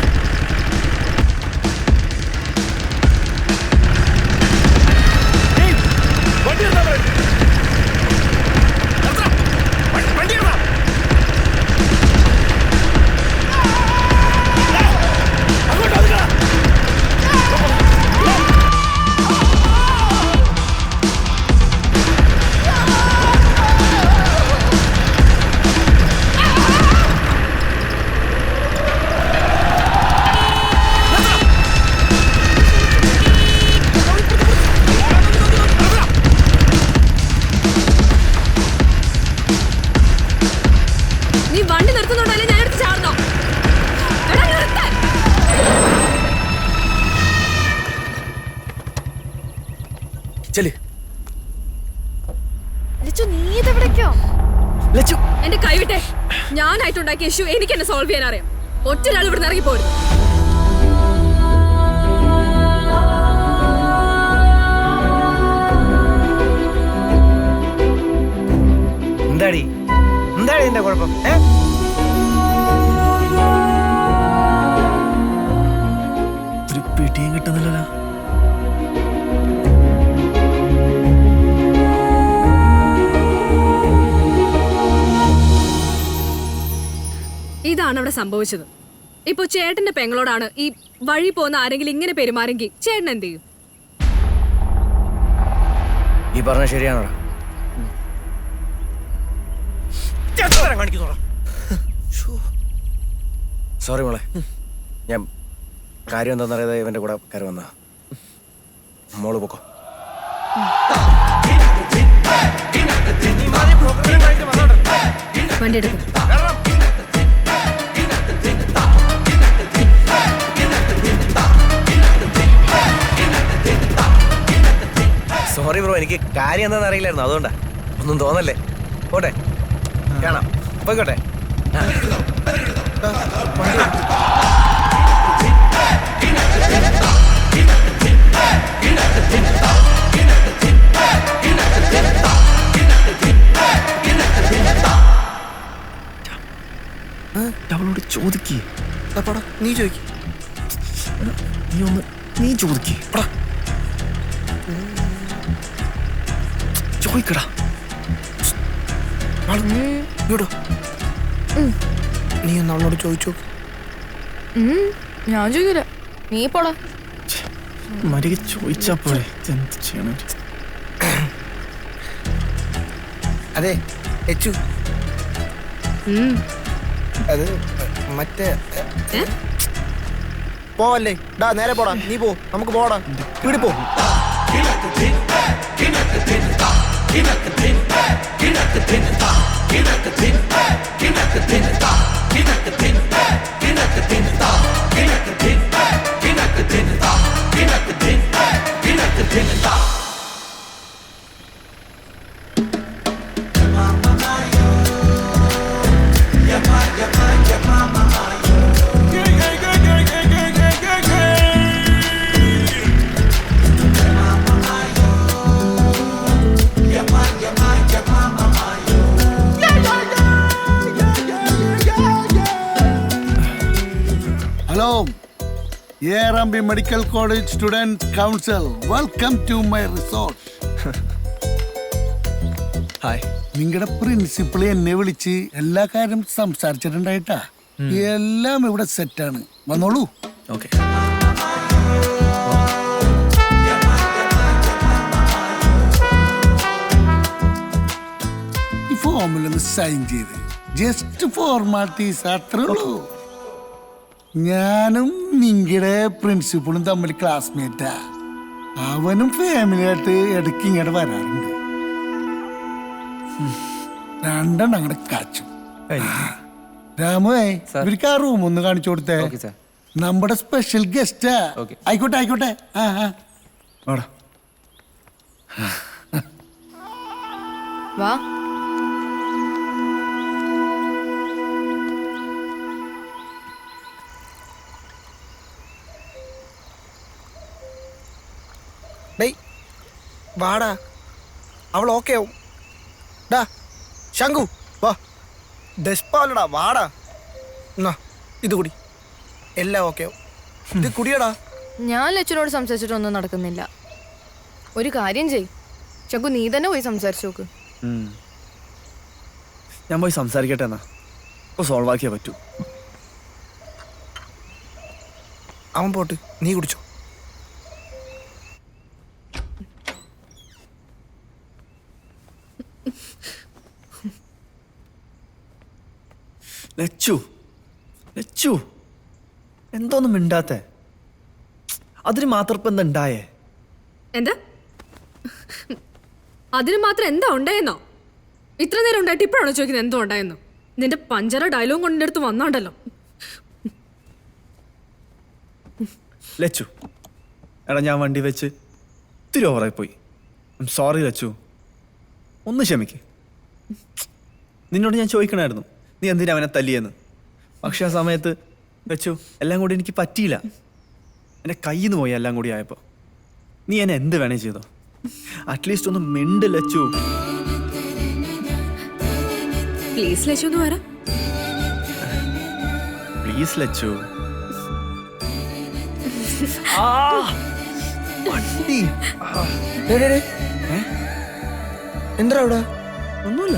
എന്റെ കൈവിട്ടെ. ഞാനായിട്ടുണ്ടാക്കിയ ഇഷ്യൂ എനിക്ക് എന്നെ സോൾവ് ചെയ്യാൻ അറിയാം. ഒറ്റൊരാൾ ഇവിടെ ഇറങ്ങി പോരും. എന്താടി എന്റെ കുഴപ്പം? ഒരു പിടിയും കിട്ടുന്നില്ലല്ലോ. ഇതാണ് അവിടെ സംഭവിച്ചത്. ഇപ്പൊ ചേട്ടന്റെ പെങ്ങളോടാണ് ഈ വഴി പോകുന്ന ആരെങ്കിലും ഇങ്ങനെ പെരുമാറെങ്കിൽ ചേട്ടൻ എന്ത് ചെയ്യും? ഈ പറഞ്ഞ ശരിയാണോ? സോറി മോളെ, ഞാൻ കാര്യം എന്താണെന്നറിയാതെ ഇവന്റെ കൂടെ കയറി വന്ന. മോള് പൊക്കോ. വണ്ടി എടുക്കും. സോറി ബ്രോ, എനിക്ക് കാര്യം എന്താണെന്ന് അറിയില്ലായിരുന്നു, അതുകൊണ്ടാ. ഒന്നും തോന്നല്ലേ. പോട്ടെ, കാണാം. പോയിക്കോട്ടെ. അവളോട് ചോദിക്കേ പടാ നീ ചോദിക്ക. നീ ചോദിക്കേ ചോദിക്കടാ. നീ ഒന്ന് അവളോട് ചോദിച്ചു. ഞാൻ ചോദിക്കില്ല, നീ പോടാ. മരിക ചോദിച്ചാ പോലെ എന്ത് ചെയ്യണം? അതെ എച്ചു, അത് മറ്റേ പോവല്ലേ ഡാ, നേരെ പോടാ. നീ പോ, നമുക്ക് പോടാ. ഇവിടെ പോ. Hello, ARMB Medical College Student Council. Welcome to my resort. Hi. നിങ്ങളുടെ പ്രിൻസിപ്പൾ എന്നെ വിളിച്ച് എല്ലാ കാര്യം സംസാരിച്ചിട്ടുണ്ടായിട്ടാ. എല്ലാം ഇവിടെ സെറ്റാണ്. വന്നോളൂ. ഓക്കെ. ഈ ഫോമിലൊന്ന് സൈൻ ചെയ്ത് ജസ്റ്റ് ഫോർമാലിറ്റീസ് അത്രേ ഉള്ളൂ. ഞാനും നിങ്ങളുടെ പ്രിൻസിപ്പളും തമ്മിൽ ക്ലാസ്മേറ്റാ. അവനും ഫാമിലിയായിട്ട് ഇടയ്ക്ക് ഇങ്ങോട്ട് വരാറുണ്ട്. രണ്ടെണ്ണം അങ്ങോട്ട് കാച്ചു. രാമുവേ, ഇവർക്ക് ആ റൂം ഒന്ന് കാണിച്ചു കൊടുത്തേ. നമ്മുടെ സ്പെഷ്യൽ ഗസ്റ്റാ. ആയിക്കോട്ടെ ആയിക്കോട്ടെ. വാ. ഡേയ് വാടാ, അവൾ ഓക്കെ ആവും. ഡാ ശങ്കു വാ. ഡെസ്പാലടാ, വാടാ. എന്നാ ഇത് കുടി, എല്ലാം ഓക്കെ ആവും. ഇത് കുടിയടാ. ഞാൻ ലച്ചുനോട് സംസാരിച്ചിട്ടൊന്നും നടക്കുന്നില്ല. ഒരു കാര്യം ചെയ് ശങ്കു, നീ തന്നെ പോയി സംസാരിച്ചു നോക്ക്. ഞാൻ പോയി സംസാരിക്കട്ടെ എന്നാ. ഇപ്പോൾ സോൾവ് ആക്കിയേ പറ്റൂ. അവൻ പോട്ട്, നീ കുടിച്ചോ. ലച്ചു, ലച്ചു എന്തോന്നും മിണ്ടാത്തെ? അതിന് മാത്രം ഇപ്പം എന്താ ഉണ്ടായേ? എന്താ അതിന് മാത്രം എന്താ ഉണ്ടായെന്നോ? ഇത്ര നേരം ഉണ്ടായിട്ട് ഇപ്പോഴാണോ ചോദിക്കുന്നത് എന്തോ ഉണ്ടായെന്നോ? നിന്റെ പഞ്ചറ ഡയലോഗ് കൊണ്ടിൻ്റെ അടുത്ത് വന്നോണ്ടല്ലോ. ലച്ചു, എടാ ഞാൻ വണ്ടി വെച്ച് ഇത്തിരി ഓവറായി പോയി. സോറി ലച്ചു, ഒന്ന് ക്ഷമിക്ക്. നിന്നോട് ഞാൻ ചോദിക്കണമായിരുന്നു നീ എന്തിനാ അവനെ തല്ലിയെന്ന്. പക്ഷെ ആ സമയത്ത് ലച്ചു എല്ലാം കൂടി എനിക്ക് പറ്റിയില്ല. എൻ്റെ കയ്യിൽ നിന്ന് പോയി എല്ലാം കൂടി ആയപ്പോൾ. നീ എന്നെ എന്ത് വേണേ ചെയ്തോ, അറ്റ്ലീസ്റ്റ് ഒന്ന് മിണ്ട് ലച്ചു. പ്ലീസ് ലച്ചു ഒന്ന് വരാം. പ്ലീസ് ലച്ചു. എന്താ അവിടെ? ഒന്നുമില്ല.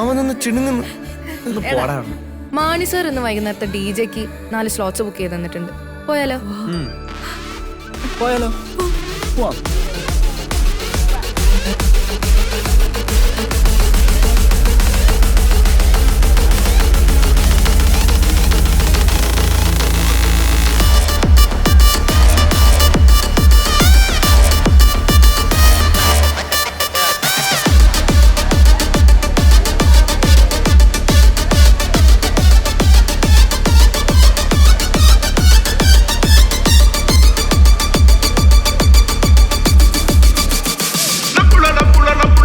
അവനൊന്ന് ചിണുങ്ങുന്നു. മാണി സാർ ഇന്ന് വൈകുന്നേരത്തെ DJക്ക് 4 സ്ലോട്ട്സ് ബുക്ക് ചെയ്ത് തന്നിട്ടുണ്ട്. പോയാലോ? പോയാലോ? പോവാം. Napula, napula, napula.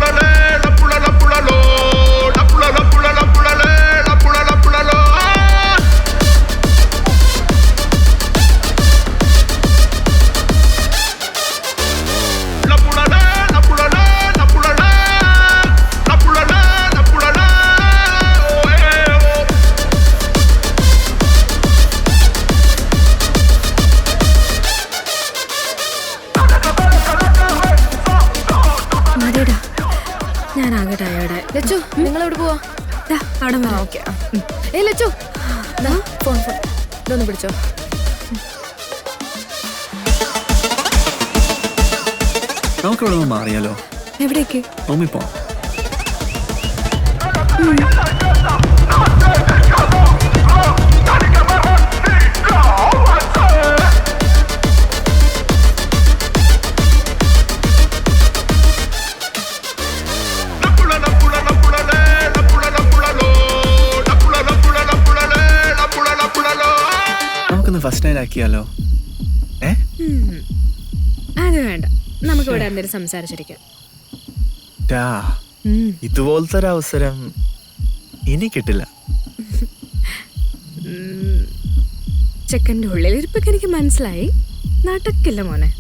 ലച്ചു നിങ്ങൾ എവിടെ പോവാ? ഓക്കെ. ലച്ചു ഫോൺ ഇതൊന്ന് പിടിച്ചോ. നമുക്കിവിടെ നിന്ന് മാറിയാലോ? എവിടേക്ക്? റൂമിൽ പോവാം. നമുക്കൊന്ന് ഫസ്റ്റ് നൈറ്റ് ആക്കിയാലോ? അത് വേണ്ട, നമുക്ക് ഇവിടെ എന്തെങ്കിലും സംസാരിച്ചിരിക്കാം. ഇതുപോലത്തെ ഒരു അവസരം ഇനി കിട്ടില്ല. ചെക്കൻ്റെ ഉള്ളിലിരിപ്പൊക്കെ എനിക്ക് മനസ്സിലായി. നടക്കില്ല മോനെ.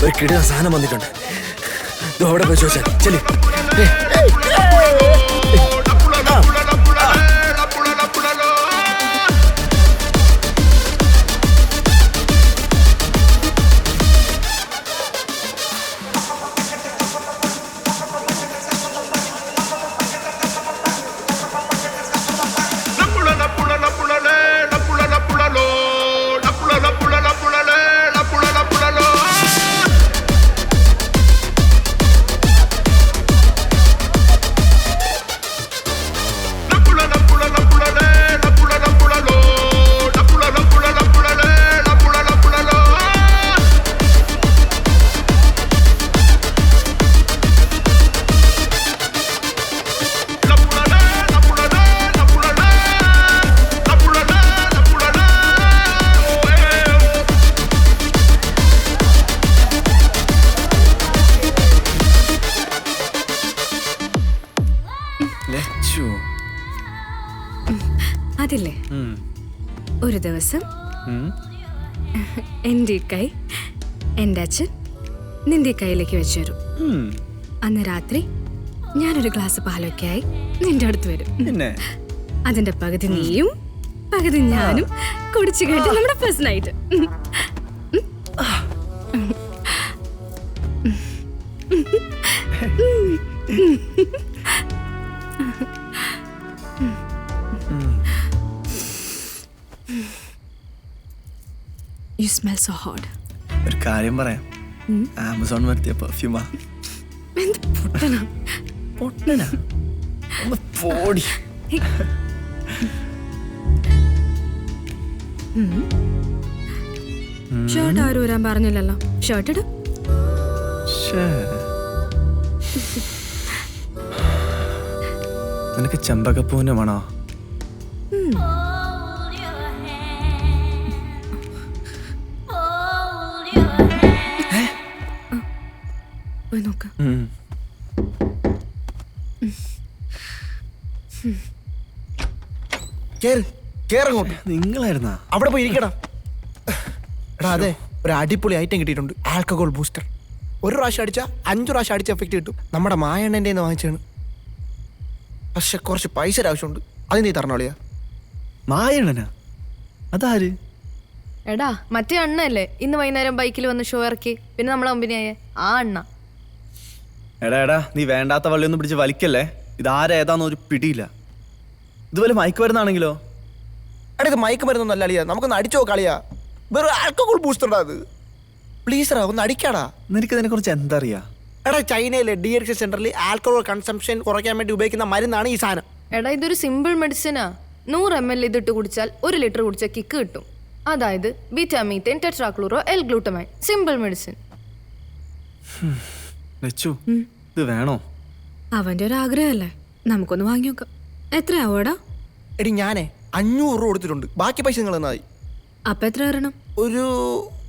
ഒരു കിടില സാധനം വന്നിട്ടുണ്ട്. അവിടെ പോയി ചോദിച്ചാൽ ചെല്ലി. അതില്ലേ, ഒരു ദിവസം എൻ്റെ കൈ എൻ്റെ അച്ഛൻ നിന്റെ കയ്യിലേക്ക് വെച്ചു തരും. അന്ന് രാത്രി ഞാനൊരു ഗ്ലാസ് പാലൊക്കെ ആയി നിന്റെ അടുത്ത് വരും. അതിന്റെ പകുതി നീയും പകുതി ഞാനും കുടിച്ചു കേട്ട് നമ്മുടെ first night. You smell so hot. ഒരു കാര്യം പറയാം, ആമസോൺ വരുത്തിയ പെർഫ്യൂമാ. പൊട്ടനാ പോടി. ഷർട്ട് ആരും വരാൻ പറഞ്ഞില്ലല്ലോ. ഷർട്ട് ഇടും. നിനക്ക് ചെമ്പകപ്പൂവിന്റെ മണോ? പോയി നോക്ക. നിങ്ങളായിരുന്നാ അവിടെ പോയി ഇരിക്കടാ. എടാ അതെ, ഒരു അടിപൊളി ഐറ്റം കിട്ടിയിട്ടുണ്ട്, ആൽക്കഹോൾ ബൂസ്റ്റർ. ഒരു പ്രാവശ്യം അടിച്ചാൽ 5 പ്രാവശ്യം അടിച്ച എഫക്റ്റ് കിട്ടും. നമ്മുടെ മായണ്ണൻ്റെ വാങ്ങിച്ചാണ്, പക്ഷെ കുറച്ച് പൈസ ആവശ്യമുണ്ട്. അത് നീ തരണോളിയാ. മായണ്ണനാ? അതാര്? എടാ മറ്റേ അണ്ണല്ലേ ഇന്ന് വൈകുന്നേരം ബൈക്കിൽ വന്ന് ഷോ ഇറക്കി പിന്നെ നമ്മളെ കമ്പനിയായ ആ അണ്ണ. എടാ നീ വേണ്ടാത്ത വള്ളിയൊന്നും പിടിച്ച് വലിക്കല്ലേ. ഇതാരേതാന്ന് ഒരു പിടിയില്ല. ഇതുപോലെ മയക്ക് വരുന്നാണെങ്കിലോ? എടാ ഇത് മയക്ക് മരുന്നൊന്നല്ല അളിയാ, നമുക്കൊന്ന് അടിച്ചോ കളിയാ. വെറും ആൽക്കഹോൾ ബൂസ്റ്റർ അത്. പ്ലീസ് റാ ഒന്ന് അടിക്കാടാ. നിനക്ക് ഇതിനെ കുറിച്ച് എന്താ അറിയാ? എടാ ചൈനയിലെ DX സെന്ററിൽ ആൽക്കഹോൾ കൺസംഷൻ കുറയ്ക്കാൻ വേണ്ടി ഉപയോഗിക്കുന്ന മരുന്നാണ് ഈ സാധനം. എടാ ഇതൊരു സിമ്പിൾ മെഡിസിനാ. 100 ml ഇതിട്ട് കുടിച്ചാൽ 1 ലിറ്റർ കുടിച്ചാൽ കിക്ക് കിട്ടും. അതായത് betamethane tetrachloro L glutamine. Simple medicine. ഇത് വേണോ? അവന്റെ ഒരു ആഗ്രഹമല്ലേ, നമുക്കൊന്ന് വാങ്ങി നോക്കാം. എത്രയാവോടാ? എടി ഞാനേ 500 രൂപ കൊടുത്തിട്ടുണ്ട്, ബാക്കി പൈസ നിങ്ങൾ തന്നാൽ മതി. അപ്പൊ എത്ര തരണം? ഒരു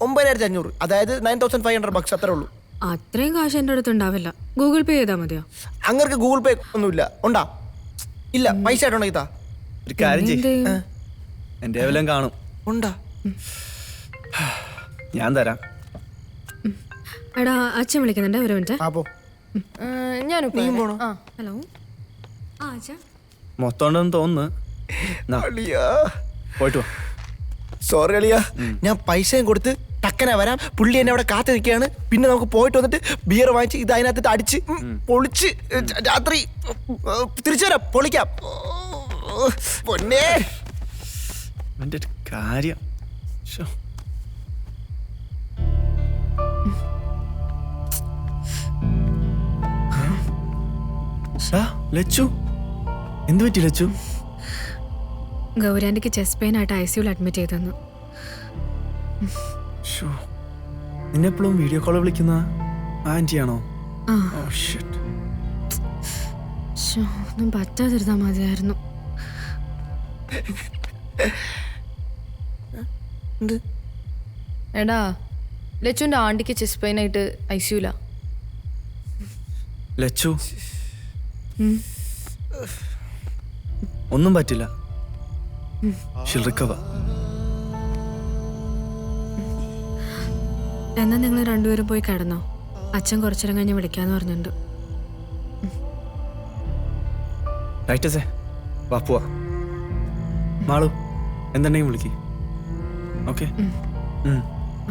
9500, അതായത് $9,500 അത്രേ ഉള്ളൂ. അത്രയും കാശ് എൻ്റെ അടുത്ത് ഉണ്ടാവില്ല. ഗൂഗിൾ പേ ചെയ്താൽ മതിയോ? അങ്ങനെ ഗൂഗിൾ പേ ഒന്നുമില്ല. ഉണ്ടാ? ഇല്ല, പൈസ ആയിട്ടുണ്ടോ ഇതാ? ഒരു കാര്യം ചെയ്യ്, എൻ്റെ വല്ലതും കാണും. ഉണ്ടാ? ഞാൻ തരാം. എടാ അച്ഛൻ വിളിക്കുന്നുണ്ട്, ഒരു മിനിറ്റ്. ഞാനും പോണോ? ഹലോ. ആ അച്ഛാ. മൊത്തം ഉണ്ടെന്ന് തോന്നുന്നു. പോയിട്ട് വാ. സോറി അളിയ, ഞാൻ പൈസയും കൊടുത്ത് ടക്കനെ വരാം. പുള്ളി എന്നെ അവിടെ കാത്തു നിൽക്കുകയാണ്. പിന്നെ നമുക്ക് പോയിട്ട് വന്നിട്ട് ബിയർ വാങ്ങിച്ച് ഇത് അതിനകത്തിട്ട് അടിച്ച് പൊളിച്ച് രാത്രി തിരിച്ചു വരാം. പൊളിക്കാം. പൊന്നേ എൻ്റെ ഒരു കാര്യം. ലച്ചു, എന്ത് പറ്റി ലച്ചു? ഗൗരാൻറ്റിക്ക് ചെസ്റ്റ് പെയിൻ ആയിട്ട് ICUയിൽ അഡ്മിറ്റ് ചെയ്തെന്നു. നിന്നെ എപ്പോഴും വീഡിയോ കോൾ വിളിക്കുന്ന ആൻറ്റിയാണോ? ഒന്നും പറ്റാതിരുന്നാ മതിയായിരുന്നു. എടാ ലച്ചുവിന്റെ ആണ്ടിക്ക് ചെസ്റ്റ് പെയിൻ ആയിട്ട് ICUലാ. ലച്ചു, ഒന്നും പറ്റില്ല. She'll recover. എന്നാ നിങ്ങൾ രണ്ടുപേരും പോയി കിടന്നോ. അച്ഛൻ കുറച്ചേരം കഴിഞ്ഞ് വിളിക്കാന്ന് പറഞ്ഞിട്ടുണ്ട്. ടൈറ്റസേ, വാ പോവാ. മാളു, എന്തുണ്ടെങ്കിൽ വിളിക്ക്. ഓക്കെ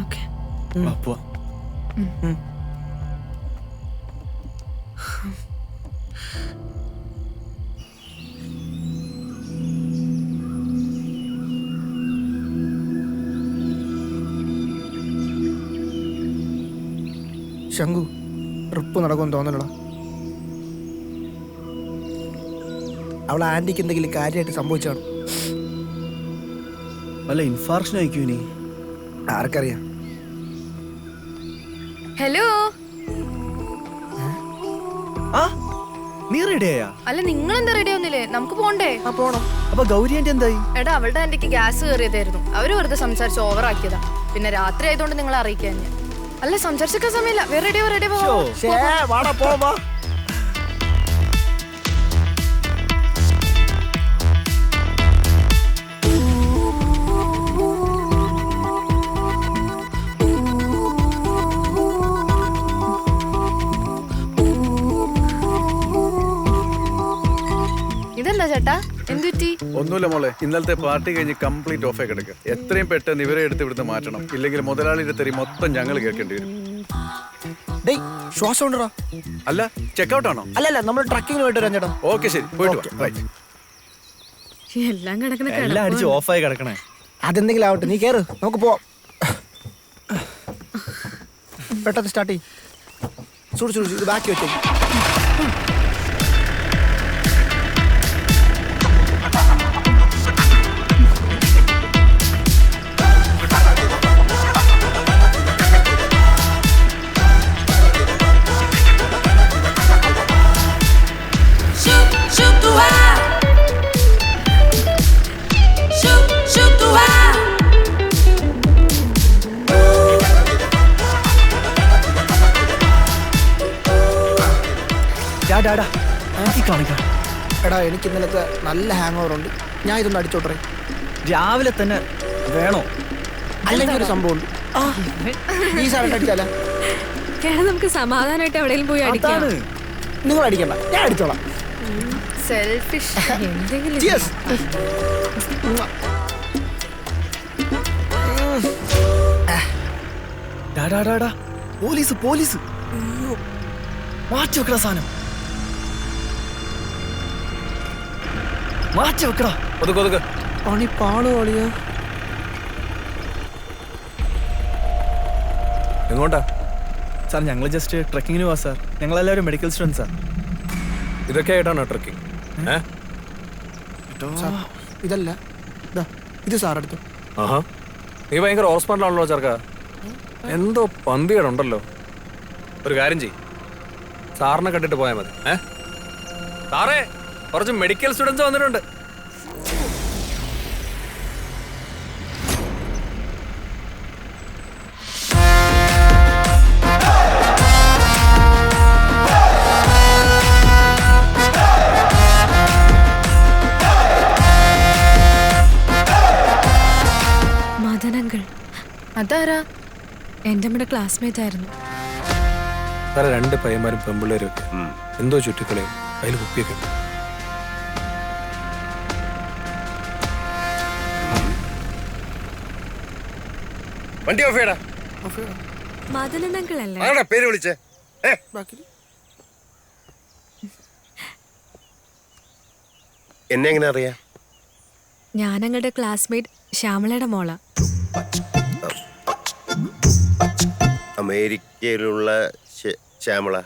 ഓക്കെ, വാ പോവാ. ശങ്കു, ട്രിപ്പ് നടക്കുമെന്ന് തോന്നലടാ. അവൾ ആന്റിക്ക് എന്തെങ്കിലും കാര്യമായിട്ട് സംഭവിച്ചാണ്. വല്ല ഇൻഫാർഷൻ അയക്കൂ. ഇനി ആർക്കറിയാം. ഹലോ. നീ റെഡിയായാ? അല്ല, നിങ്ങൾ എന്താ റെഡി ആവുന്നില്ലേ? നമുക്ക് പോണ്ടേ? പോണം. അപ്പൊ ഗൗരി ആന്റി എന്തായി? എടാ അവളുടെ ആന്റിക്ക് ഗ്യാസ് കയറിയതായിരുന്നു. അവര് വെറുതെ സംസാരിച്ച് ഓവർ ആക്കിയതാ. പിന്നെ രാത്രി ആയതുകൊണ്ട് നിങ്ങൾ അറിയിക്കാൻ. അല്ല, സംസാരിച്ചൊക്കെ സമയമില്ല. വേറെ റെഡി പോവാ. ഇതെന്താ ചേട്ടാ, എന്ത് പറ്റി? ഒന്നുമില്ല മോളെ, ഇന്നലത്തെ പാർട്ടി കഴിഞ്ഞ് കംപ്ലീറ്റ് ഓഫ് ആയി കിടക്കുക. എത്രയും പെട്ടെന്ന് ഇവരെ എടുത്ത് ഇവിടുന്ന് മാറ്റണം. ഇല്ലെങ്കിൽ മുതലാളിയുടെ തെറി മൊത്തം ഞങ്ങൾ കേൾക്കേണ്ടി വരും. ശ്വാസം ഉണ്ടോ? അല്ല, ചെക്കൗട്ട് ആണോ? അല്ലല്ല, നമ്മൾ ട്രക്കിങ്ങിന് പോയിട്ട് വരാം ചേട്ടാ. ഓക്കെ, ശരി, പോയിട്ട് വാ. എല്ലാം കിടക്കുന്ന എല്ലാം അടിച്ച് ഓഫായി കിടക്കണേ. അതെന്തെങ്കിലും ആവട്ടെ, നീ കേറ്, നമുക്ക് പോവാം. പെട്ടെന്ന് സ്റ്റാർട്ട് ചെയ്യും. സൂക്ഷിച്ചു, ഇത് ബാക്കി വെച്ചേക്കും. എടാ, എനിക്ക് ഇന്നലത്തെ നല്ല ഹാങ് ഓവർ ഉണ്ട്. ഞാൻ ഇതൊന്ന് അടിച്ചോട്ടെ. രാവിലെ തന്നെ വേണോ? അല്ലെങ്കിൽ ഒരു സംഭവം ഉണ്ട്. ഈ സാധനം അടിച്ചാലോ? നമുക്ക് സമാധാനമായിട്ട് എവിടെയെങ്കിലും പോയി അടിക്കാം. നിങ്ങൾ അടിക്കണ്ട, ഞാൻ അടിച്ചോളാം. സെൽഫിഷ്. എന്തെങ്കിലും പോലീസ് മാറ്റി വെക്കട സാധനം. മാറ്റി വെക്കടാ. പണി പാള് കളിയോ? എങ്ങോട്ടാ സാർ? ഞങ്ങൾ ജസ്റ്റ് ട്രക്കിങ്ങിന് പോവാ സാർ. ഞങ്ങളെല്ലാവരും മെഡിക്കൽ സ്റ്റുഡൻസാ. ഇതൊക്കെ ആയിട്ടാണോ ട്രക്കിംഗ്? ഇതല്ല, ഇത് സാർ എടുത്തു. ആഹാ, നീ ഭയങ്കര ഹോസ്പിറ്റലാണല്ലോ ചെറുക്ക. എന്തോ പന്തികളുണ്ടല്ലോ. ഒരു കാര്യം ചെയ്യ്, സാറിനെ കണ്ടിട്ട് പോയാൽ മതി. സാറേ, കുറച്ച് മെഡിക്കൽ സ്റ്റുഡൻസ് വന്നിട്ടുണ്ട്. അതാരാ? എൻ്റെ നമ്മുടെ ക്ലാസ്മേറ്റ് ആയിരുന്നു. സാറേ 2 പയ്യന്മാരും പെമ്പിള്ളേരും ഒക്കെ എന്തോ ചുറ്റിക്കളയും അതിൽ കുപ്പിയൊക്കെ ഉണ്ട്. വണ്ടി ഓഫ് ചെയ്യടാ. മദനങ്കിളല്ലേ? ആരാ പേര് വിളിച്ചേ? എന്നെ എങ്ങനെ അറിയാം? ഞാൻ ഞങ്ങളുടെ ക്ലാസ്മേറ്റ് ശ്യാമളയുടെ മോള. അമേരിക്കയിലുള്ള ശ്യാമള?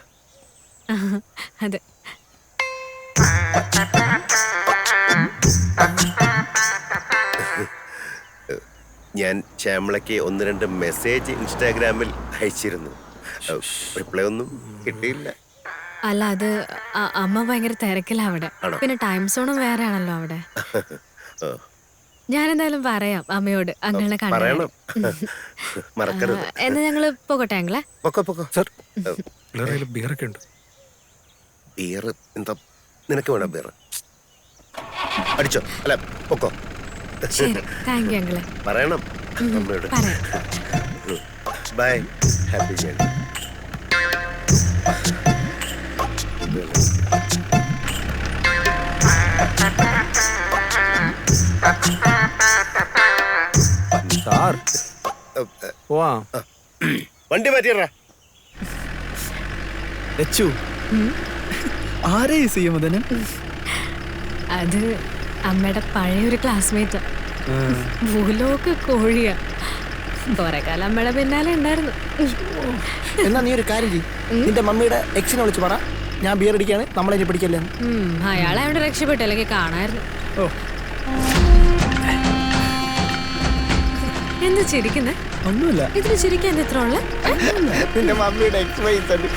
അതെ. ഞാൻ ശ്യാമളയ്ക്ക് 1-2 മെസ്സേജ് ഇൻസ്റ്റാഗ്രാമിൽ അയച്ചിരുന്നു. റിപ്ലൈ ഒന്നും കിട്ടിയില്ല. അല്ല, അത് അമ്മ ഭയങ്കര തിരക്കില്ല അവിടെ. പിന്നെ ടൈം സോണും വേറെ ആണല്ലോ അവിടെ. ഞാൻ എന്തായാലും പറയാം അമ്മയോട് അങ്ങനെ പറയണം, മറക്കരുത്. എന്നാ ഞങ്ങള് പോകട്ടെ അങ്ങളെ? ബിയറൊക്കെ ഉണ്ട്. ബിയർ എന്താ നിനക്ക് വേണം? ബിയർ അടിച്ചോ? അല്ല പൊക്കോ. ശരി, താങ്ക് യു അങ്ങളെ. പറയണം അമ്മയോട്. By, happy journey. സാർ വണ്ടി മാറ്റിയറാ. ആരേ സീമതന്? അത് അമ്മയുടെ പഴയൊരു ക്ലാസ്മേറ്റാ. ഭൂലോക കോഴിയാ. കുറെ കാലം അമ്മയുടെ പിന്നാലെ ഉണ്ടായിരുന്നു. എന്നാ നീ ഒരു കാര്യം ചെയ്യ്, നിന്റെ മമ്മിയുടെ എക്സിനെ വിളിച്ച് പറ, ഞാൻ ബിയർ അടിക്കാണ്, നമ്മളെ പിടിക്കല്ലേ. അയാളെ അവിടെ രക്ഷപ്പെട്ടു, അല്ലെങ്കിൽ കാണായിരുന്നു. എന്താ ചിരിക്കുന്നേ? ഒന്നുമില്ല. ഇതിന് ചിരിക്കാൻ എത്ര ഉള്ള? നിന്റെ മമ്മിയുടെ എക്സ് വൈസ് ഉണ്ട്.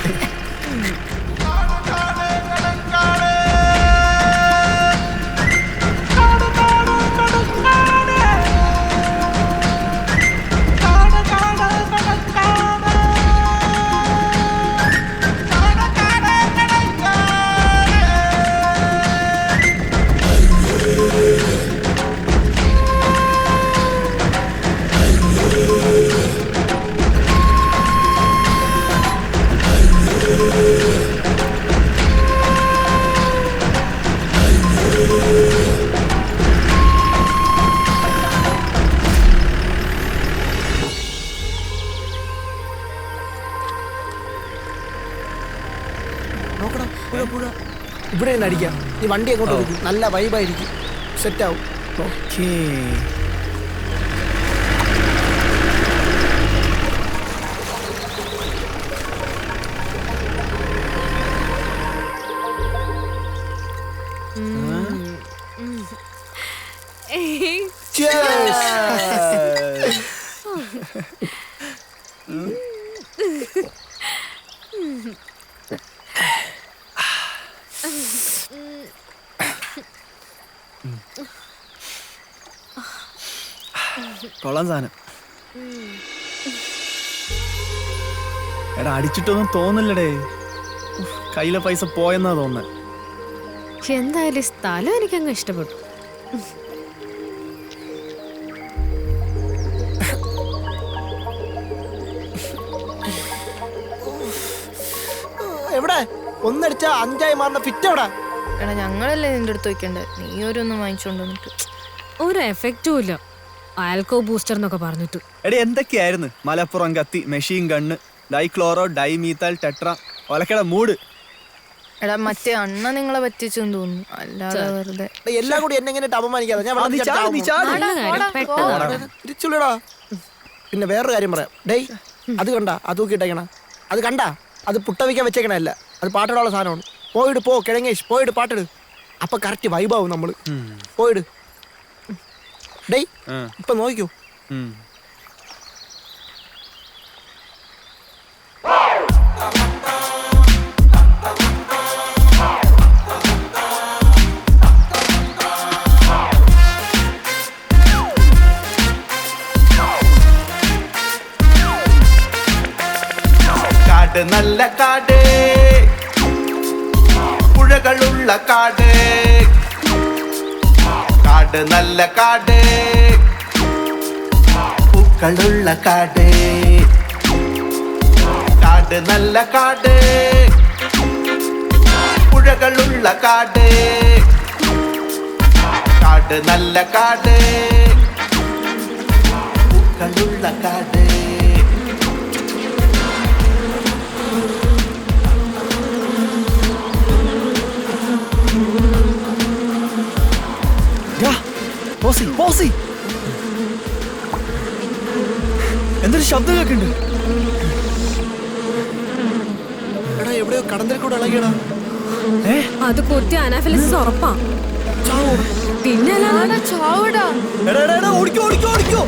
ഇവിടെ നിന്ന് അടിക്കാം. ഈ വണ്ടി അങ്ങോട്ട് കൊടുക്കും, നല്ല വൈബായിരിക്കും, സെറ്റാവും. ഓക്കേ. കൊള്ളാൻ സാധനം. എടാ അടിച്ചിട്ടൊന്നും തോന്നില്ലടേ, കയ്യിലെ പൈസ പോയെന്നാ തോന്നുന്നത്. പക്ഷെ എന്തായാലും സ്ഥലം എനിക്കങ്ങ് ഇഷ്ടപ്പെട്ടു. എവിടെ ഒന്നടിച്ചാ 5 മാറുന്ന ഫിറ്റ് എവിടെ? എടാ ഞങ്ങളല്ലേ നിന്റെ അടുത്ത് വെക്കണ്ടേ, നീ ഓരോന്നും വാങ്ങിച്ചോണ്ട് വന്നിട്ട് ഒരു എഫക്റ്റും ഇല്ല. ആൽക്കോ ബൂസ്റ്റർ എന്നൊക്കെ പറഞ്ഞിട്ടു. എടേ എന്തൊക്കെയായിരുന്നു? മലപ്പുറം കത്തി, മെഷീൻ ഗണ്ണ്, ഡൈക്ലോറോ, ഡൈമീത്താൽ, ടെട്ര, ഒലക്കയുടെ മൂട്. എടാ മറ്റേ അണ്ണ നിങ്ങളെ പറ്റിച്ചെന്ന് തോന്നുന്നു, അല്ലാതെ വെറുതെ. എല്ലാം കൂടി എന്നെ എങ്ങനെ അപമാനിക്കാതെ. പിന്നെ വേറൊരു കാര്യം പറയാം. ഡേയ് അത് കണ്ട, അത് തൂക്കിയിട്ടേക്കണ, അത് കണ്ട, അത് പുട്ട വയ്ക്കാൻ വെച്ചേക്കണല്ല, അത് പാട്ടിടാനുള്ള സാധനമാണ്. പോയിട് പോ കിഴങ്ങേഷ്, പോയിട് പാട്ടിട്, അപ്പൊ കറക്റ്റ് വൈബാവും നമ്മള്. പോയിട്. ഡേയ് ഇപ്പൊ നോക്കിക്കോ. കാട് നല്ല കാട്, പുഴകളുള്ള കാട്, കാട് നല്ല കാട്, പൂക്കളുള്ള കാട് കാട് നല്ല കാട് പുഴകളുള്ള കാട് കാട് നല്ല കാട് പൂക്കളുള്ള കാട് എന്തൊരു ശബ്ദം കേൾക്കുന്നുണ്ട്. എടാ എവിടെയോ കടന്തൽ കൂടെ ഇളകിയടാ. അത് കൊത്തി അനാഫിലിസിസ് ഉറപ്പാ. പിന്നെ ചാവടാ. ഓടിക്കോ ഓടിക്കോ ഓടിക്കോ.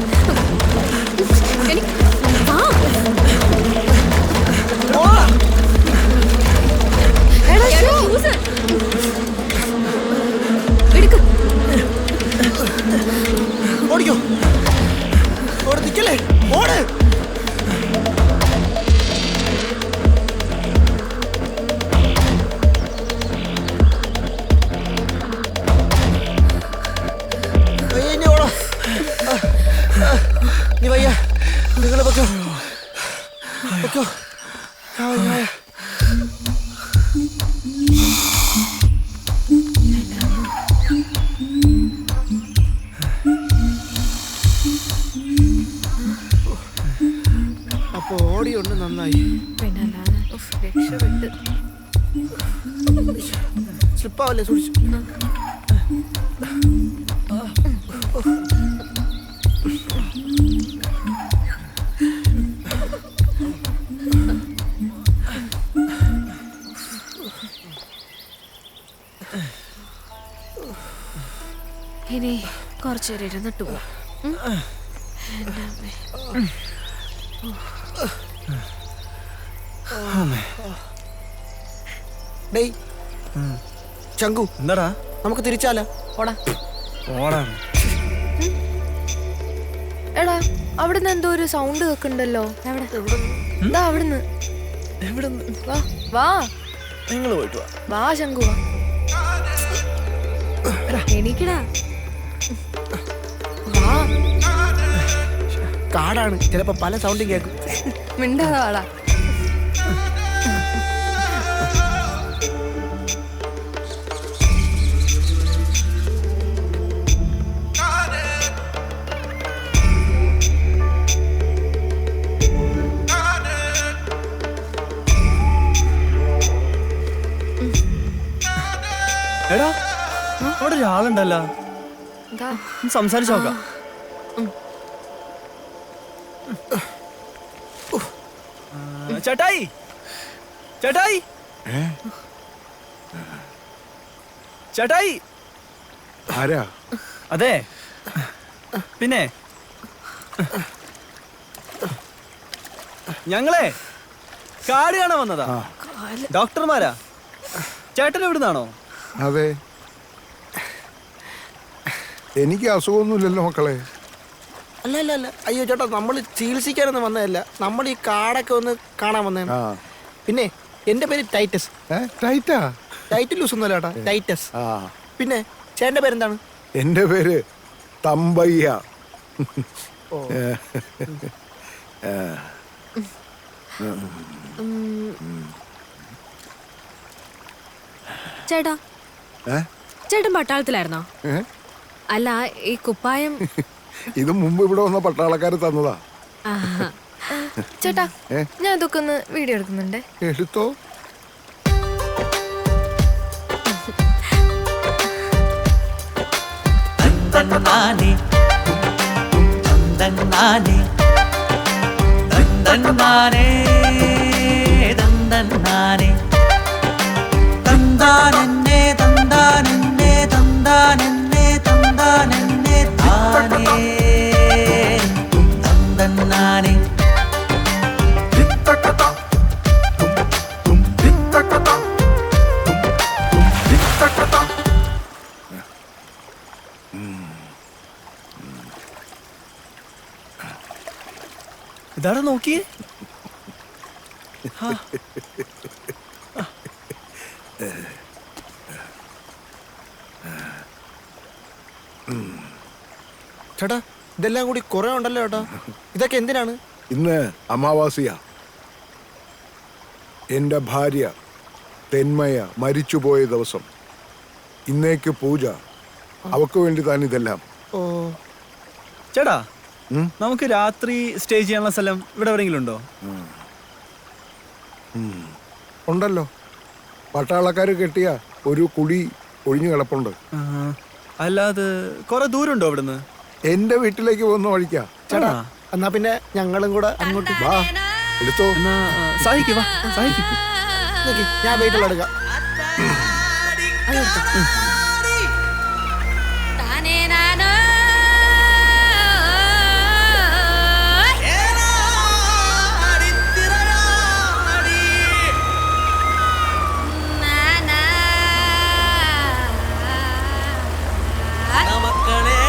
ഓടിക്കോ ഓട് നിക്കല്ലേ ഓട്. നീ വയ്യ നിങ്ങൾ പൊക്കോ പൊക്കോ. അപ്പൊ ഓടിയുണ്ട് നന്നായി. രക്ഷപ്പെട്ട് സ്ലിപ്പാവല്ലേ സൂക്ഷിച്ചു. ഇനി കുറച്ചേരം ഇരുന്നിട്ട് പോവാം. ഡേയ് ചങ്കു എന്താടാ നമുക്ക് തിരിച്ചാലോ? ഓടാ ഓടാ. എടാ അവിടുന്ന് എന്തോ ഒരു സൗണ്ട് കേൾക്കുന്നുണ്ടല്ലോ. എവിടെ അവിടുന്ന് വാ വാ നിങ്ങൾ പോയിട്ട് വാ. വാ ശങ്കു വാ. എണീക്കടാ. വാ. കാടാണ്, ചിലപ്പോ പല സൗണ്ടും കേൾക്കും. മിണ്ടാടാ. എടാ അവിടെ ഒരാളുണ്ടല്ലോ. സംസാരിച്ചു നോക്കാം. ചേട്ടായി ചേട്ടായി ചേട്ടായി. ആരാ? അതെ പിന്നെ ഞങ്ങളെ കാട് കാണാൻ വന്നതാ. ഡോക്ടർമാരാ. ചേട്ടൻ എവിടുന്നാണോ? അതെ, എനിക്ക് അസുഖമൊന്നുമില്ലല്ലോ മക്കളെ. അല്ല അല്ല അല്ല, അയ്യോ ചേട്ടാ, നമ്മൾ ചികിത്സിക്കാനൊന്നും വന്നതല്ല. നമ്മൾ ഈ കാടൊക്കെ ഒന്ന് കാണാൻ വന്നതാണ്. പിന്നെ എന്റെ പേര് ടൈറ്റസ്. ടൈറ്റ് ലൂസ് ഒന്നുമല്ല ചേട്ടാ, ടൈറ്റസ്. പിന്നെ ചേട്ടന്റെ പേരെന്താണ്? എന്റെ പേര് തമ്പയ്യ. ചേട്ടാ ചേട്ടൻ പട്ടാളത്തിലായിരുന്നോ? അല്ല ഈ കുപ്പായം. ഇത് മുമ്പ് ഇവിടെ വന്ന പട്ടാളക്കാര് തന്നതാ. ചേട്ടാ ഞാൻ ഇതൊക്കെ ഒന്ന് വീഡിയോ എടുക്കുന്നുണ്ടേ. എടുത്തോ. തന്നാനെ തന്നാനെ തന്നാനെ തന്നാനെ തന്താനെന്നെ തന്താനെന്നെ തന്താനെന്നെ തന്താനെന്നെ താനേ തന്നാനെ ഇതാടാ നോക്കിയേ. ചേട്ടാ ഇതെല്ലാം കൂടി കുറെ ഉണ്ടല്ലോ ഏട്ടാ. ഇതൊക്കെ എന്തിനാണ്? ഇന്ന് അമാവാസിയ. എൻ്റെ ഭാര്യ തെന്മയ മരിച്ചുപോയ ദിവസം. ഇന്നേക്ക് പൂജ. അവക്ക് വേണ്ടി താൻ ഇതെല്ലാം. ഓ ചേട്ടാ, നമുക്ക് രാത്രി സ്റ്റേ ചെയ്യാനുള്ള സ്ഥലം ഇവിടെ എവിടെയെങ്കിലും ഉണ്ടോ? ഉണ്ടല്ലോ, പട്ടാളക്കാർ കെട്ടിയ ഒരു കുടി ഒഴിഞ്ഞു കിടപ്പുണ്ട്. അല്ലാതെ കുറെ ദൂരമുണ്ടോ അവിടുന്ന്? എന്റെ വീട്ടിലേക്ക് പോകുന്ന വഴിക്കാ. ചേട്ടാ, എന്നാ പിന്നെ ഞങ്ങളും കൂടെ അങ്ങോട്ട് വാ, എടുത്തോ. സാഹിക്ക് വാ, സാഹിക്ക്. ഞാൻ വീട്ടിൽ എടുക്കാം. മക്കളെ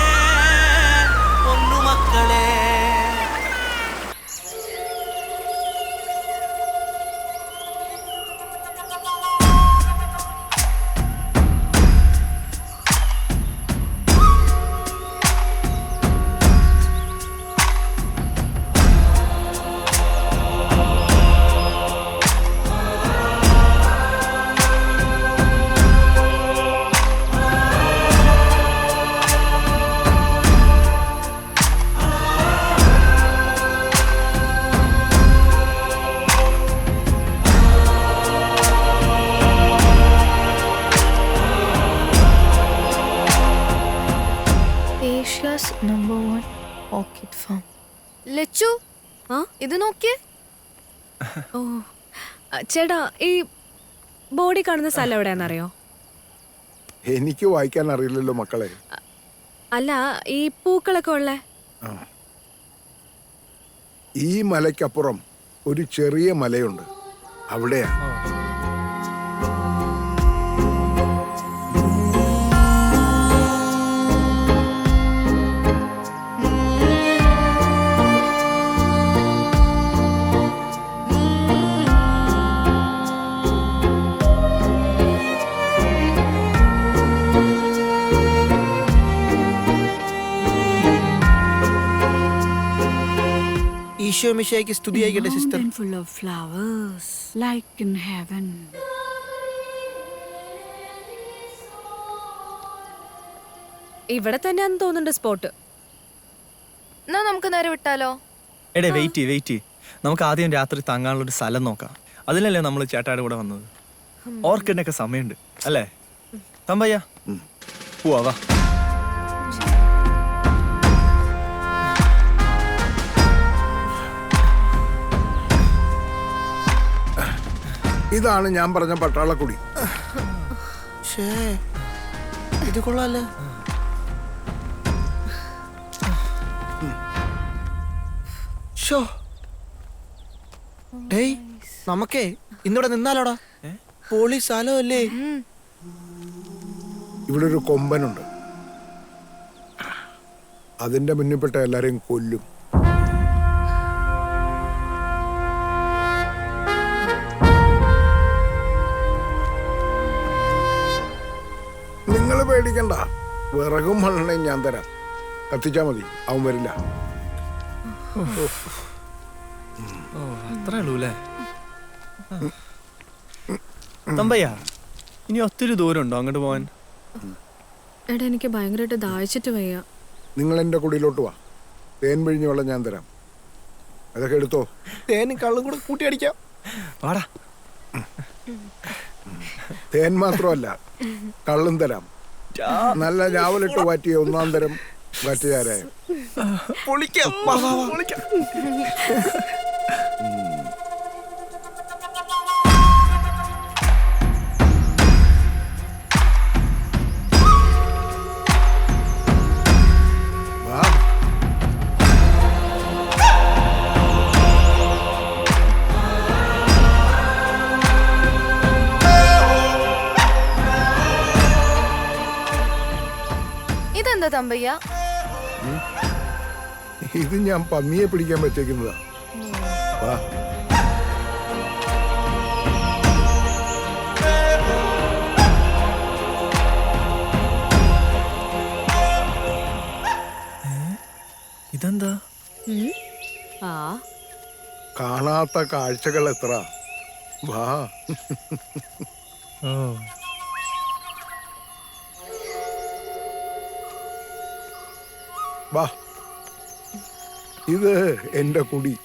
പൊന്നു മക്കളെ. Number 1 orchid farm. ലച്ചു, ഇത് നോക്കിയേ. ഓ ചേട്ടാ, ഈ ബോഡി കാണുന്ന സ്ഥലം എവിടെയാണെന്നറിയോ? എനിക്ക് വായിക്കാൻ അറിയില്ലല്ലോ മക്കളെ. അല്ല, ഈ പൂക്കളൊക്കെ ഉള്ളേ ഈ മലയ്ക്കപ്പുറം ഒരു ചെറിയ മലയുണ്ട്, അവിടെയാ. ഈശോ മിശിഹായ്ക്ക് സ്തുതിയായിക്കട്ടെ sister. Full of flowers like in heaven. ഇവിടെ തന്നെയാന്ന് തോന്നുന്നുണ്ട് സ്പോട്ട്. എന്നാ നമുക്ക് നേരെ വിട്ടാലോ? എടേ വെയിറ്റ്. നമുക്ക് ആദ്യം രാത്രി തങ്ങാനുള്ള ഒരു സ്ഥലം നോക്കാം. അതിലല്ലേ നമ്മൾ ചേട്ടായുടെ കൂടെ വന്നത്. ഓർക്കിഡിനൊക്കെ സമയമുണ്ട് അല്ലേ തമ്പയ്യ? പോവാ വാ. ഇതാണ് ഞാൻ പറഞ്ഞ പട്ടാളക്കുടി. ഇത് കൊള്ളാല്ലേ? ഡേയ്, നമുക്കേ ഇന്നിവിടെ നിന്നാലോടാ. പോലീസ് സ്ഥലം അല്ലേ? ഇവിടെ ഒരു കൊമ്പനുണ്ട്, അതിന്റെ മുന്നിൽപ്പെട്ട എല്ലാരെയും കൊല്ലും. നിങ്ങൾ പേടിക്കണ്ട, വിറകും മണ്ണെണ്ണയും ഞാൻ തരാം. കത്തിച്ചാ മതി, അവൻ വരില്ല. അത്രേ ഉള്ളൂ അല്ലേ തമ്പയ്യ? ഇനി ഒത്തിരി ദൂരം ഉണ്ടോ അങ്ങോട്ട് പോവാൻ? എടാ, എനിക്ക് ഭയങ്കരമായിട്ട് ദാഹിച്ചിട്ട് വയ്യ. നിങ്ങൾ എൻ്റെ കുടിയിലോട്ട് വാ, തേൻ പിഴിഞ്ഞ വെള്ളം ഞാൻ തരാം. അതൊക്കെ എടുത്തോ. തേനും കള്ളും കൂടെ കൂട്ടി അടിക്കാം. വാടാ. തേൻ മാത്രമല്ല, കള്ളും തരാം. നല്ല ഞാവലിട്ട് വാറ്റിയ ഒന്നാം തരം വാറ്റുകാരായ. ഇതെന്താ തമ്പയ്യ? ഇത് ഞാൻ പന്നിയെ പിടിക്കാൻ പറ്റേക്കുന്നതാ. വാ. ഇതെന്താ? കാണാത്ത കാഴ്ചകൾ എത്ര. വാ. വാ, ഇത് എന്റെ കുടി.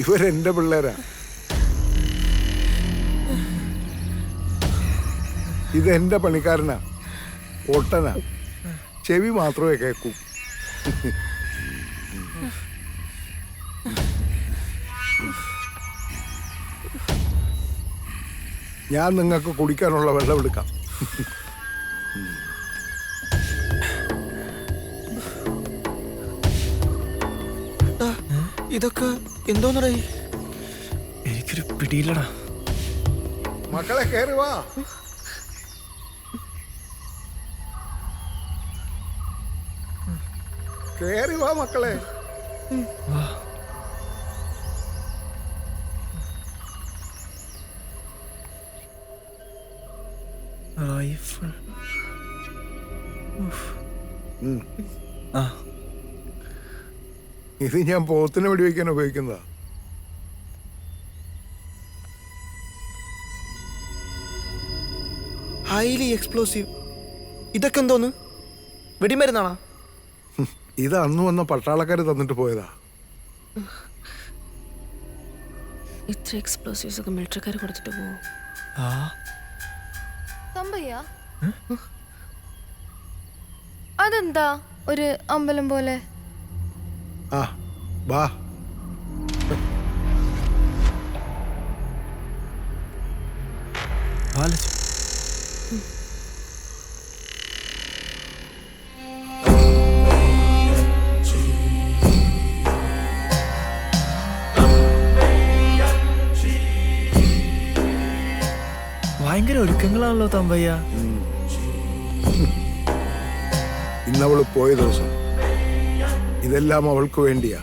ഇവരെന്റെ പിള്ളേരാ. ഇതെന്റെ പണിക്കാരനാ, ഒട്ടനാ. ചെവി മാത്രമേ കേൾക്കൂ. ഞാൻ നിങ്ങൾക്ക് കുടിക്കാനുള്ള വെള്ളം എടുക്കാം. ഇതൊക്കെ എന്തോന്നടേ? എനിക്കൊരു പിടിയില്ലടാ. മക്കളെ കേറി വാ. കേറി വാ മക്കളെ. റൈഫിൾ. ഇത് ഞാൻ പോത്തിനെ വെടിവെക്കാൻ ഉപയോഗിക്കുന്നതാ. Highly explosive. ഇതൊക്കെ എന്തോന്ന്? വെടിമരുന്നാണോ? ഇത് അന്ന് വന്ന പട്ടാളക്കാര് തന്നിട്ട് പോയതാ. ഇത്ര എക്സ്പ്ലോസീവ്സ് ഒക്കെ മിലിറ്ററിക്കാർ കൊടുത്തിട്ട് പോവും. അതെന്താ ഒരു അമ്പലം പോലെ? ആ വാ. ഭയങ്കര ഒരുക്കങ്ങളാണല്ലോ തമ്പയ്യ. ഇന്നവള് പോയ ദിവസം ഇതെല്ലാം അവൾക്ക് വേണ്ടിയാ.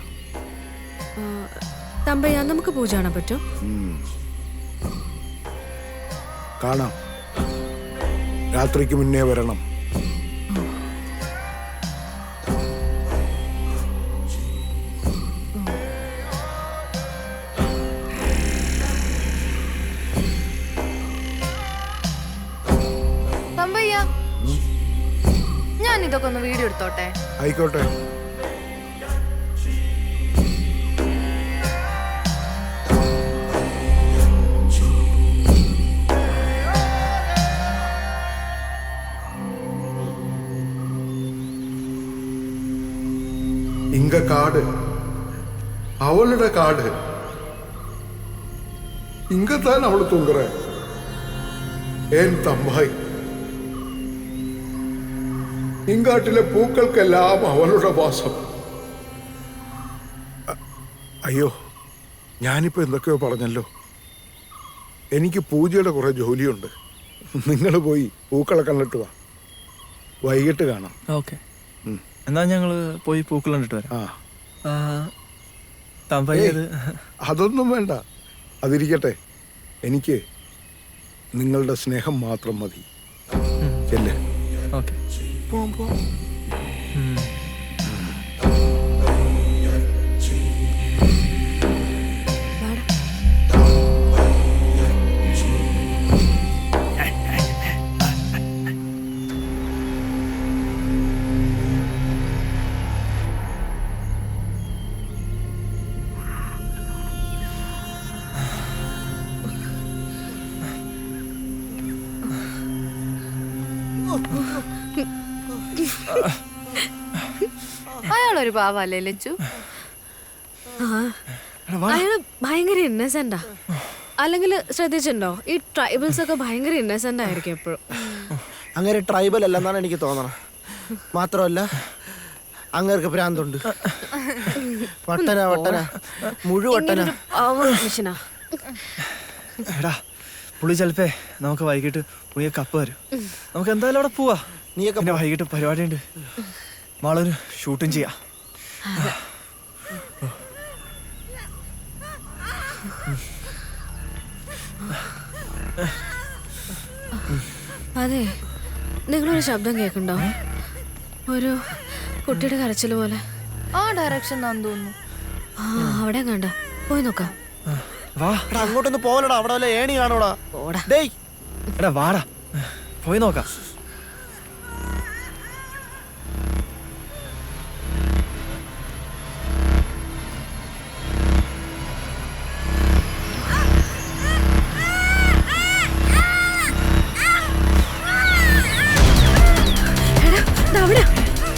തമ്പയ്യ, നമുക്ക് പൂജ കാണാൻ പറ്റോ? കാണാം. രാത്രിക്ക് മുന്നേ വരണം. തമ്പയ്യ, ഞാൻ ഇതൊക്കെ ഒന്ന് വീഡിയോ എടുത്തോട്ടെ? ആയിക്കോട്ടെ. ഇങ്ക കാട്, അവളുടെ കാട്. ഇങ്കത്താൻ അവള് തൂങ്ങറ. ഏൻ തമ്പായി. ഇങ്കാട്ടിലെ പൂക്കൾക്കെല്ലാം അവളുടെ വാസം. അയ്യോ, ഞാനിപ്പോ എന്തൊക്കെയോ പറഞ്ഞല്ലോ. എനിക്ക് പൂജയുടെ കുറെ ജോലിയുണ്ട്. നിങ്ങൾ പോയി പൂക്കളെ കണ്ടിട്ട് വാ. വൈകിട്ട് കാണാം. ഓക്കെ, എന്നാ ഞങ്ങള് പോയി പൂക്കൾ കണ്ടിട്ട് വരാം. തമ്പയ്യത് അതൊന്നും വേണ്ട, അതിരിക്കട്ടെ. എനിക്ക് നിങ്ങളുടെ സ്നേഹം മാത്രം മതി. ചെല്ലേ. ഓക്കെ. അയാളൊരു പാവല്ലേ ലച്ചു? അയാള് ഭയങ്കര ഇന്നസെന്റാ. അല്ലെങ്കിൽ ശ്രദ്ധിച്ചിട്ടുണ്ടോ, ഈ ട്രൈബൽസ് ഒക്കെ ഭയങ്കര ഇന്നസെന്റ് ആയിരിക്കും എപ്പോഴും. അങ്ങനെ ട്രൈബൽ അല്ലെന്നാണ് എനിക്ക് തോന്നണം. മാത്രമല്ല അങ്ങർക്ക് ഭ്രാന്തുണ്ട്. വട്ടന വട്ടന മുഴുവട്ടന. എടാ പുള്ളി ചിലപ്പേ നമുക്ക് വൈകിട്ട് പുള്ളിയെ കപ്പ് വരും. നമുക്ക് എന്തായാലും അവിടെ പോവാ. നീയൊക്കെ വൈകിട്ട് പരിപാടിയുണ്ട്. മാളൊരു ഷൂട്ടും ചെയ്യാം. അതെ, നിങ്ങളൊരു ശബ്ദം കേൾക്കണ്ടോ? ഒരു കുട്ടിയുടെ കരച്ചിൽ പോലെ. ആ ഡയറക്ഷൻ ആണെന്ന് തോന്നുന്നു. അവിടെ കണ്ട, പോയി നോക്കാം. അങ്ങോട്ടൊന്ന് പോവലടാ, അവിടെ വല്ല ഏണി കാണോടാ. ഡേയ് എടാ വാടാ, പോയി നോക്കാം. അവിടെ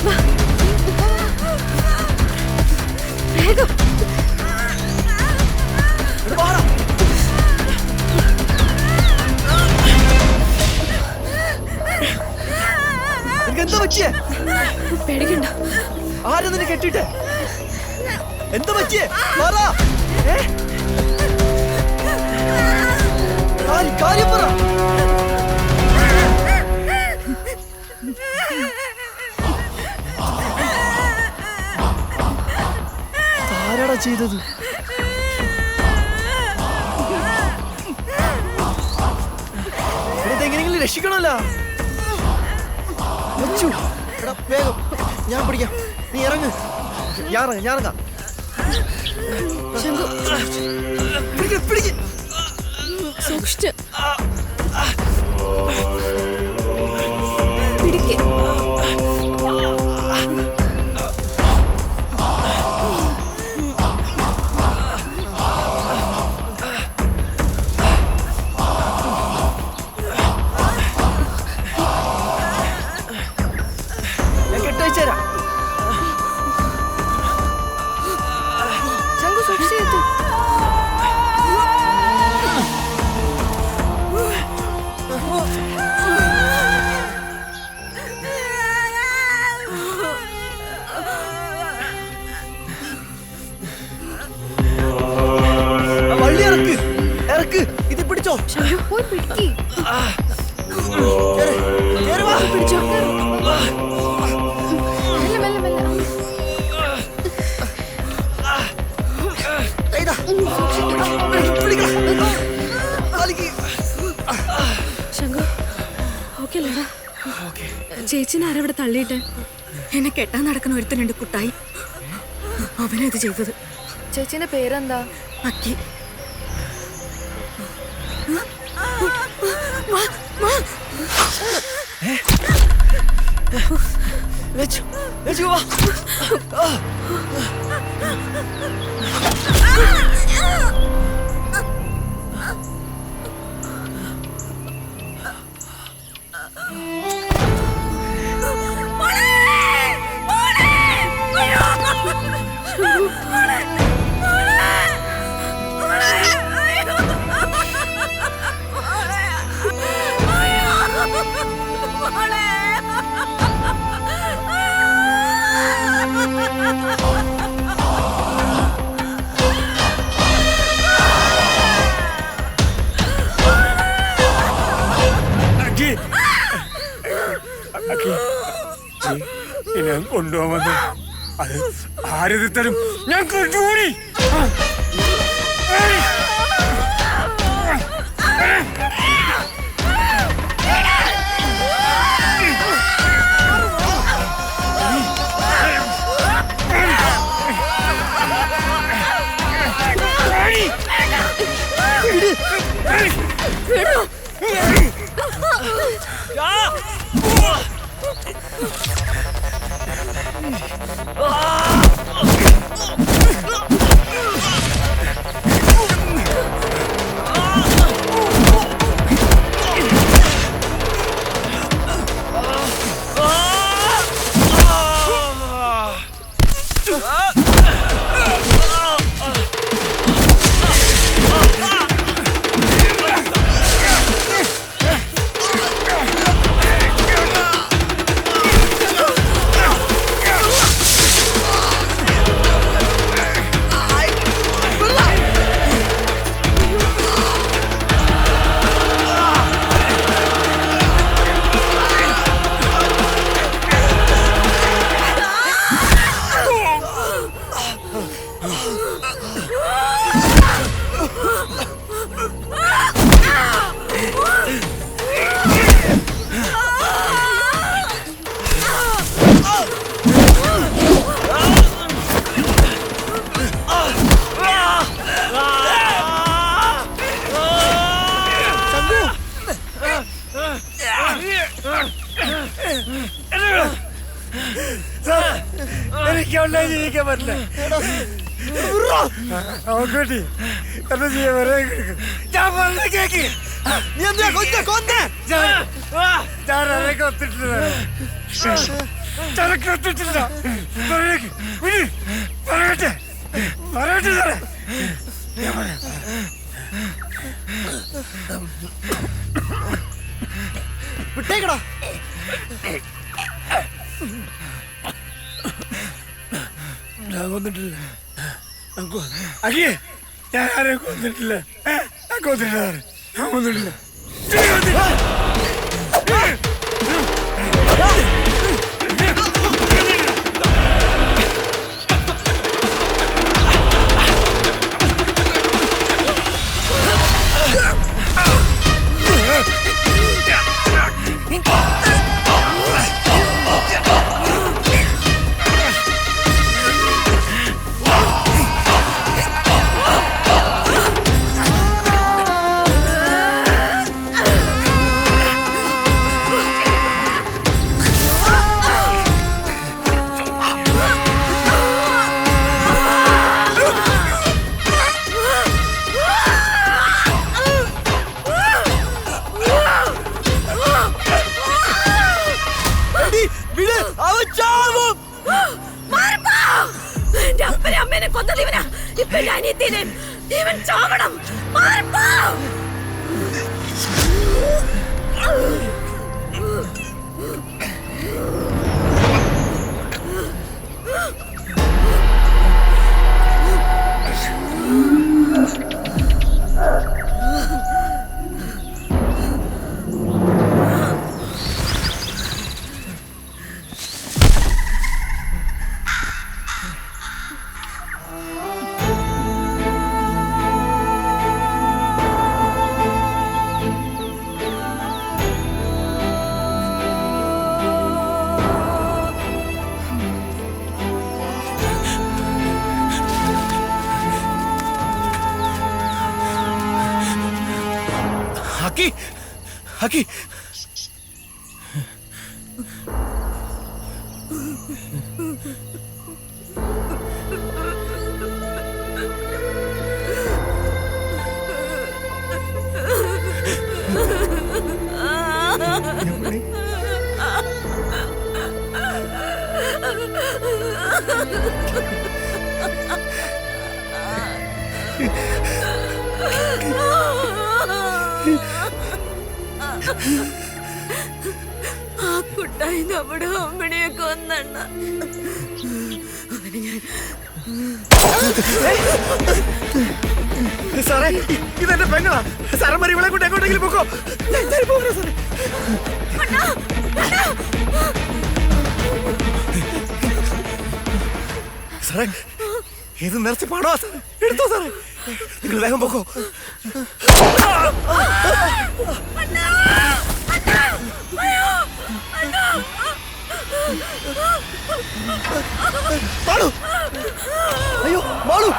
വാ, വേഗം. എന്താ പറ്റിയേ? പേടിക്കണ്ട. ആരും നിന്നെ കെട്ടിട്ടെ? എന്താ പറ്റിയേ? കാര്യം പറ. ആരാടാ ചെയ്തത്? ഇതെങ്ങനെയെങ്കിലും രക്ഷിക്കണമല്ലോ. വേഗം ഞാൻ പിടിക്കാം, നീ ഇറങ്ങ്. ഞാൻ ഇറങ്ങാം. സൂക്ഷിച്ച് പിടിക്ക്. ഞാൻ കെട്ടയച്ചുതരാം. ശംഖു സൂക്ഷിച്ചു. വള്ളി ഇറക്ക്, ഇറക്ക്. ഇത് പിടിച്ചോ. പോയി പിടിക്ക്. പിടിച്ചോ. മെല്ലെ മെല്ലെ മെല്ലെ. ശംഖു ഓക്കെ അല്ലേടാ? ചേച്ചിനെ ആരവിടെ തള്ളിയിട്ട്? എന്നെ കെട്ടാൻ നടക്കുന്ന ഒരുത്തനുണ്ട്, കുട്ടായി. അവനത് ചെയ്തത്. ചേച്ചിന്റെ പേരെന്താ? അക്കി. ഞാൻ കൊണ്ടുപോകുന്നത് അത് ആരത് തരും? ഞാൻ കൊണ്ടുപോയി. അവനെ ജീവിക്കാൻ പറ്റില്ല. അവൻകുട്ടി എന്താ ചെയ്യാൻ ഞാൻ പറഞ്ഞ കേക്ക്. ഞാൻ അതൊക്കെ ഒത്തിട്ടില്ല. ചരക്ക് ഒത്തിട്ടില്ല. പറയട്ടെ പറയട്ടെ സാറേ. വിട്ടേക്കടാ. ഞാൻ കൊന്നിട്ടില്ല. അയ്യേ ഞാൻ ആരെയും കൊന്നിട്ടില്ല. ഞാൻ കൊന്നിട്ടില്ല. ഞാൻ കൊന്നിട്ടില്ല. ഹക്കി ആ കുട്ടായി നമ്മുടെ അമ്മണിയെ കൊന്നെണ്ണ. സാറേ ഇതെന്റെ പെണ്ണാ. സാറേ മരികളെ കൊണ്ട് എങ്ങോട്ടെങ്കിലും പോക്കോ. സാറേ ഇത് നിറച്ച് പണോ സാറേ. എടുത്തോ സാറേ. നിങ്ങൾ വേഗം പോക്കോ. അയ്യോ മാളു.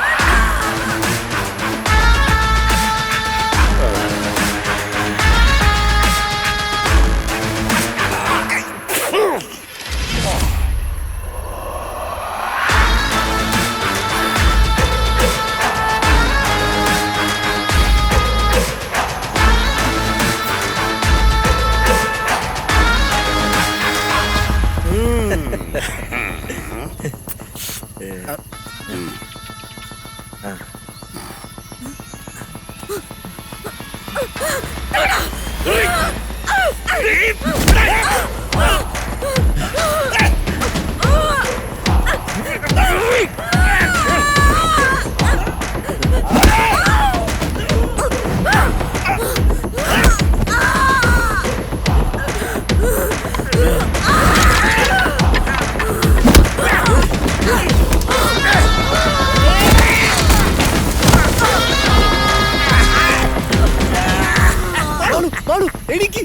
എനിക്ക്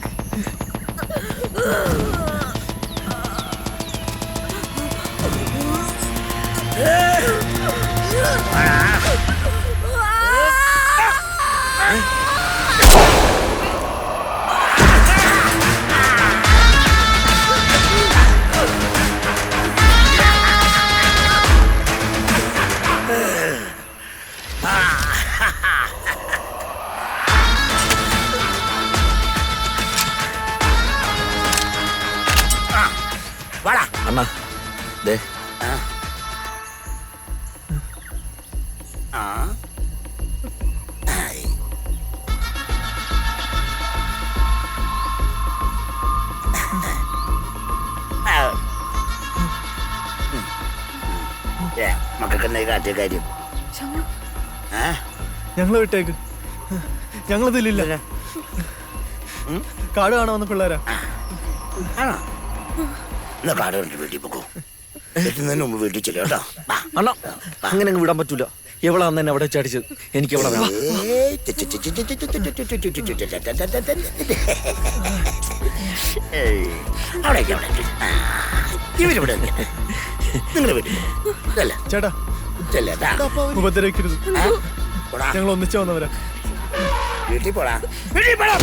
അണ്ണാ ദേ മക്കൾക്ക് എന്തായി കാട്ടിയ കാര്യം? ഞങ്ങളെ വിട്ടേക്ക്, ഞങ്ങളിതില്ല. കാട് കാണാൻ വന്ന പിള്ളേരാ. എന്നാ കാട് കണ്ടിട്ട് വീട്ടിൽ പോക്കോ. എത്തുന്നതിന് മുമ്പ് വീട്ടിൽ ചെല്ലോ കേട്ടോ. അണ്ണാ അങ്ങനെ അങ്ങ് വിടാൻ പറ്റൂല. എവളാ അന്ന് എന്നെ അവിടെ ചടിച്ചത്. എനിക്ക് എവളെ വേണം. ഇവരിവിടെ നിങ്ങളുടെ വീട്ടിൽ ചേട്ടാ ഉപദ്രവിക്കരുത്. ഞങ്ങൾ ഒന്നിച്ചു വന്നവരാ. വീട്ടിൽ പോടാ, വീട്ടിൽ പോടാ.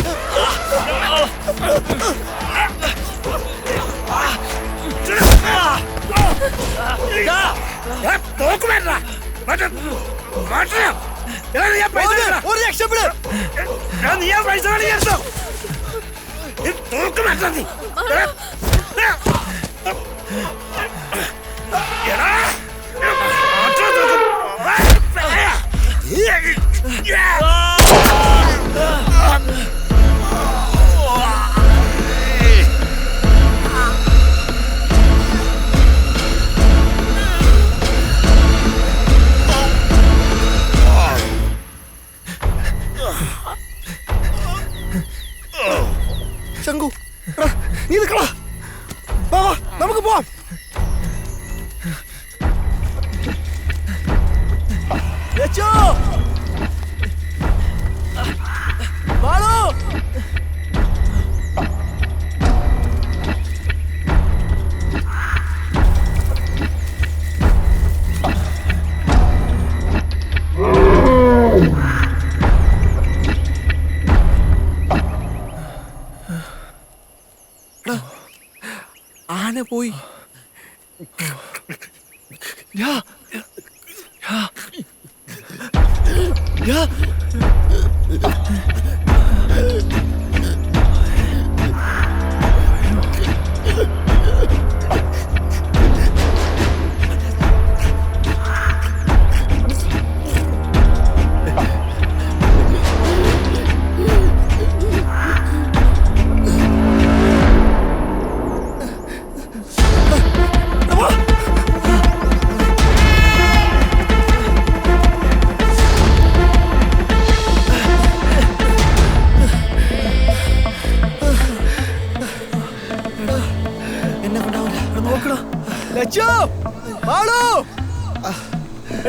ശങ്കു, നീ നിൽക്കടാ. വാ വാ, നമുക്ക് പോവാം. ആന പോയി.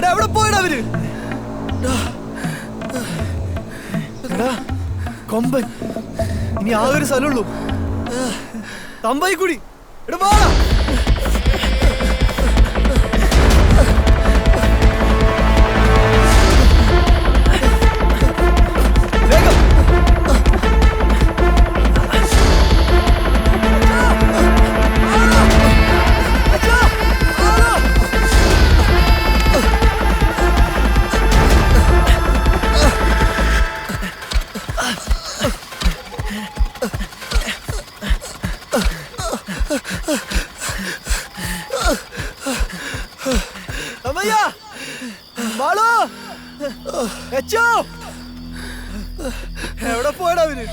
എവിടെ പോയടാ അവര്? കൊമ്പൻ, ഇനി ആ ഒരു സ്ഥലമുള്ളൂ. തമ്പായി കൂടി എടാ പോടാ. എവിടെ പോയടാ അവര്?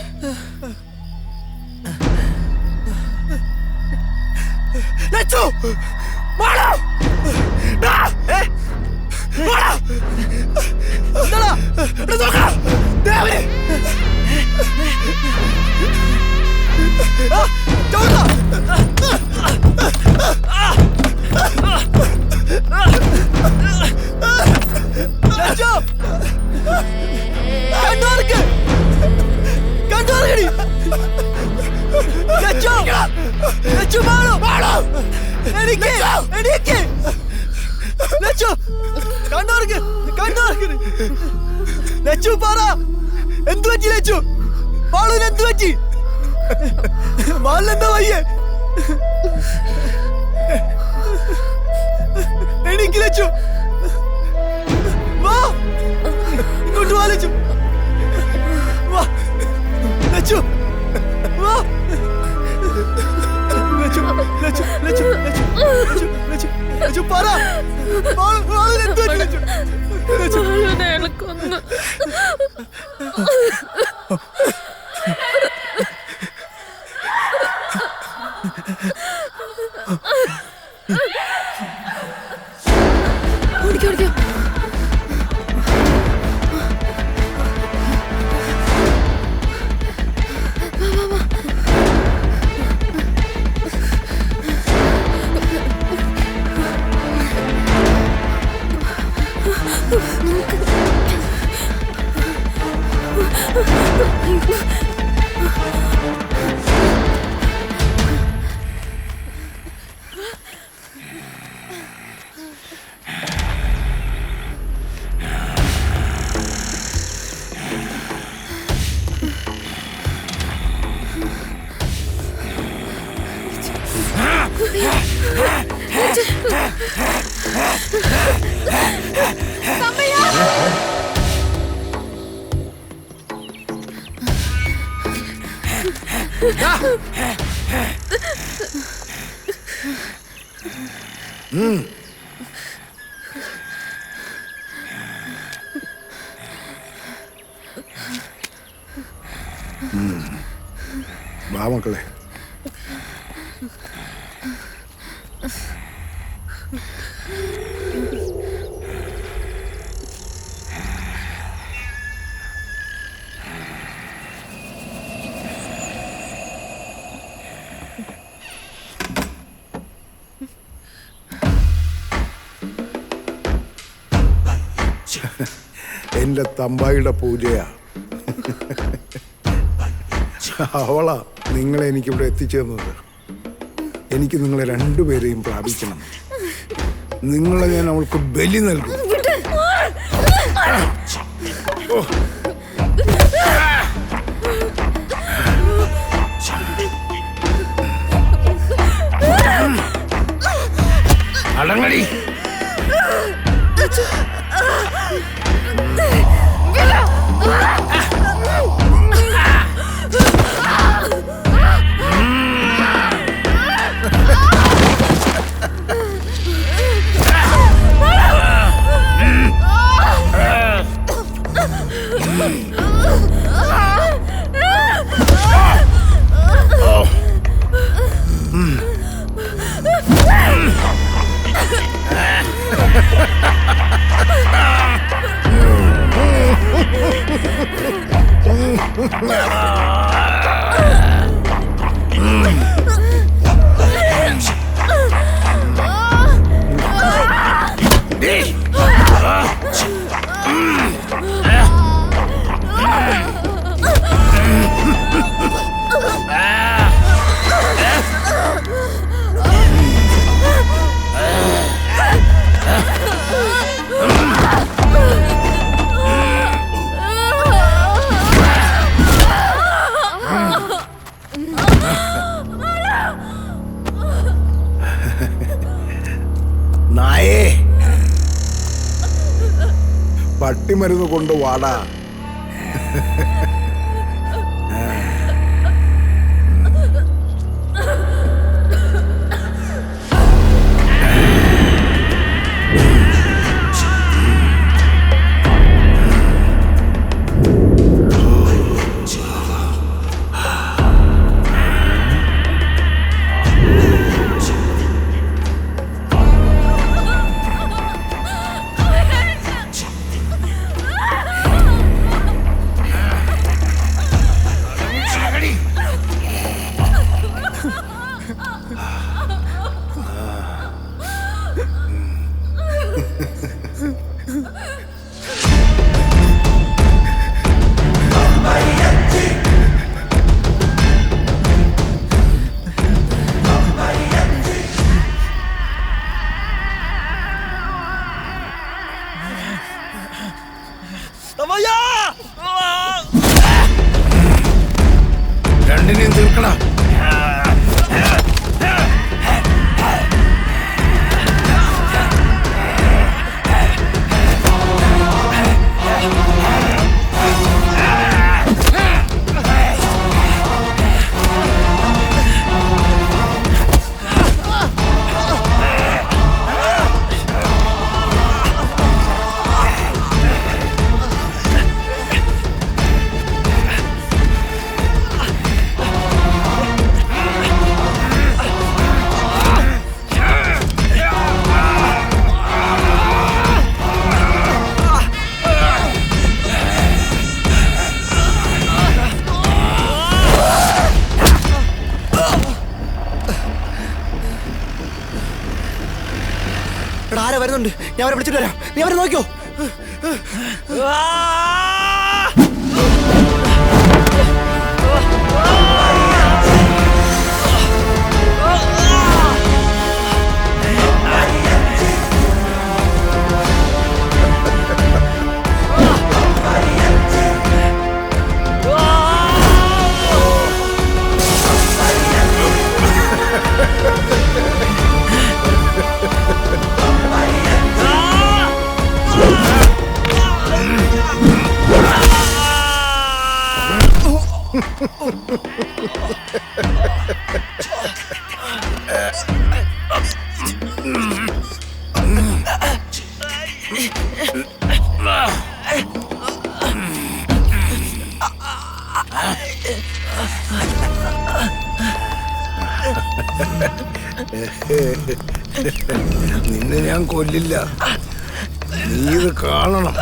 എന്ത് പറ്റി ലച്ചു? ബാളുവിന് എന്ത് പറ്റി? ബാലിനെന്താ വയ്യേ? എനിക്ക് ലച്ചു വാ, ഇങ്ങോട്ട് വാ ലച്ചു, വാ ലച്ചു, വാ ലച്ചു. വാ മക്കളെ. എന്റെ തമ്പായിയുടെ പൂജയാ. അവളാ നിങ്ങളെ എനിക്കിവിടെ എത്തിച്ചേർന്നത്. എനിക്ക് നിങ്ങളെ രണ്ടുപേരെയും പ്രാപിക്കണം. നിങ്ങളെ ഞാൻ അവൾക്ക് ബലി നൽകും. അടങ്ങടി. നായേ, പട്ടിമരുന്ന് കൊണ്ട് വാടാ. രണ്ടിനെയും തീർക്കണം. ആരാ വരുന്നുണ്ട്? ഞാൻ അവരെ വിളിച്ചിട്ട് വരാം. നീ അവരെ നോക്കിയോ? നിന്നെ ഞാൻ കൊല്ലില്ല. നീ ഇത് കാണണം.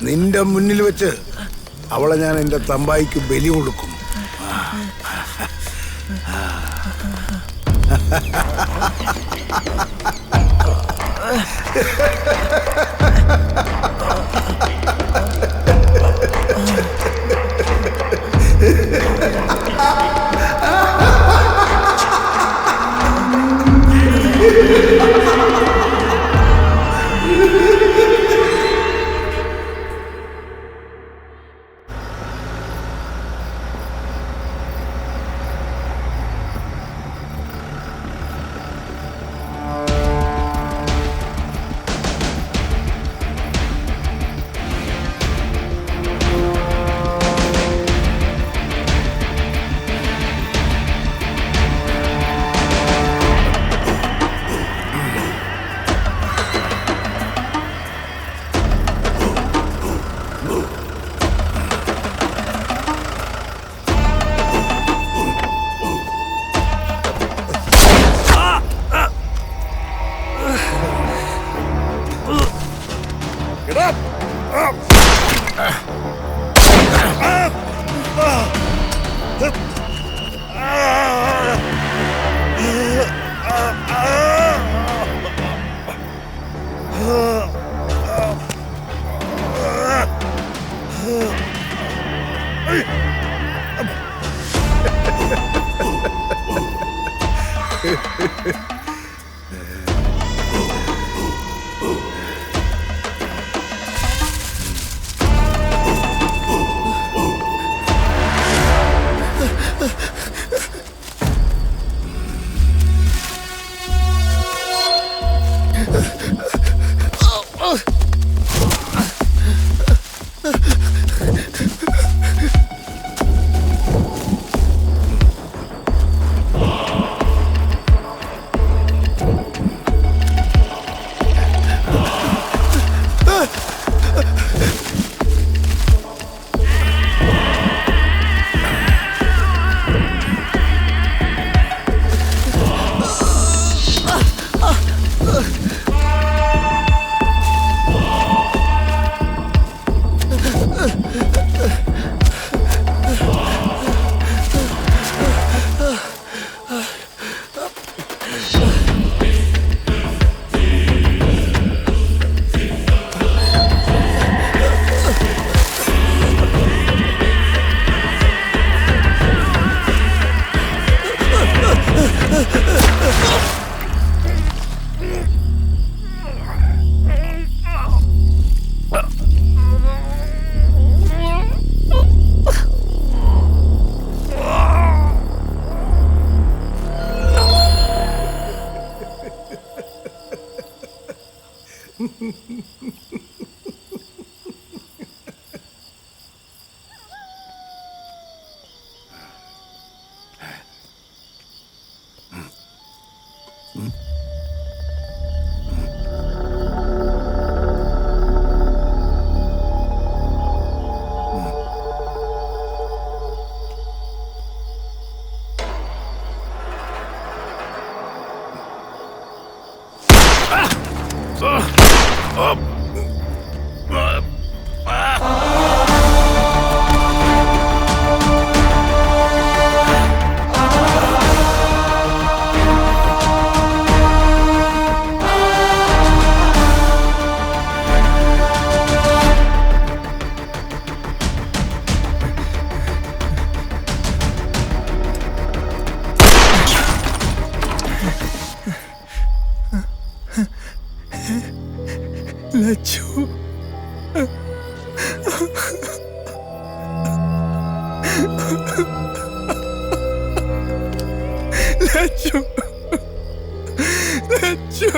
നിന്റെ മുന്നിൽ വെച്ച് അവളെ ഞാൻ എന്റെ തമ്പായിക്ക് ബലി കൊടുക്കും. ലച്ചു ലച്ചു ലച്ചു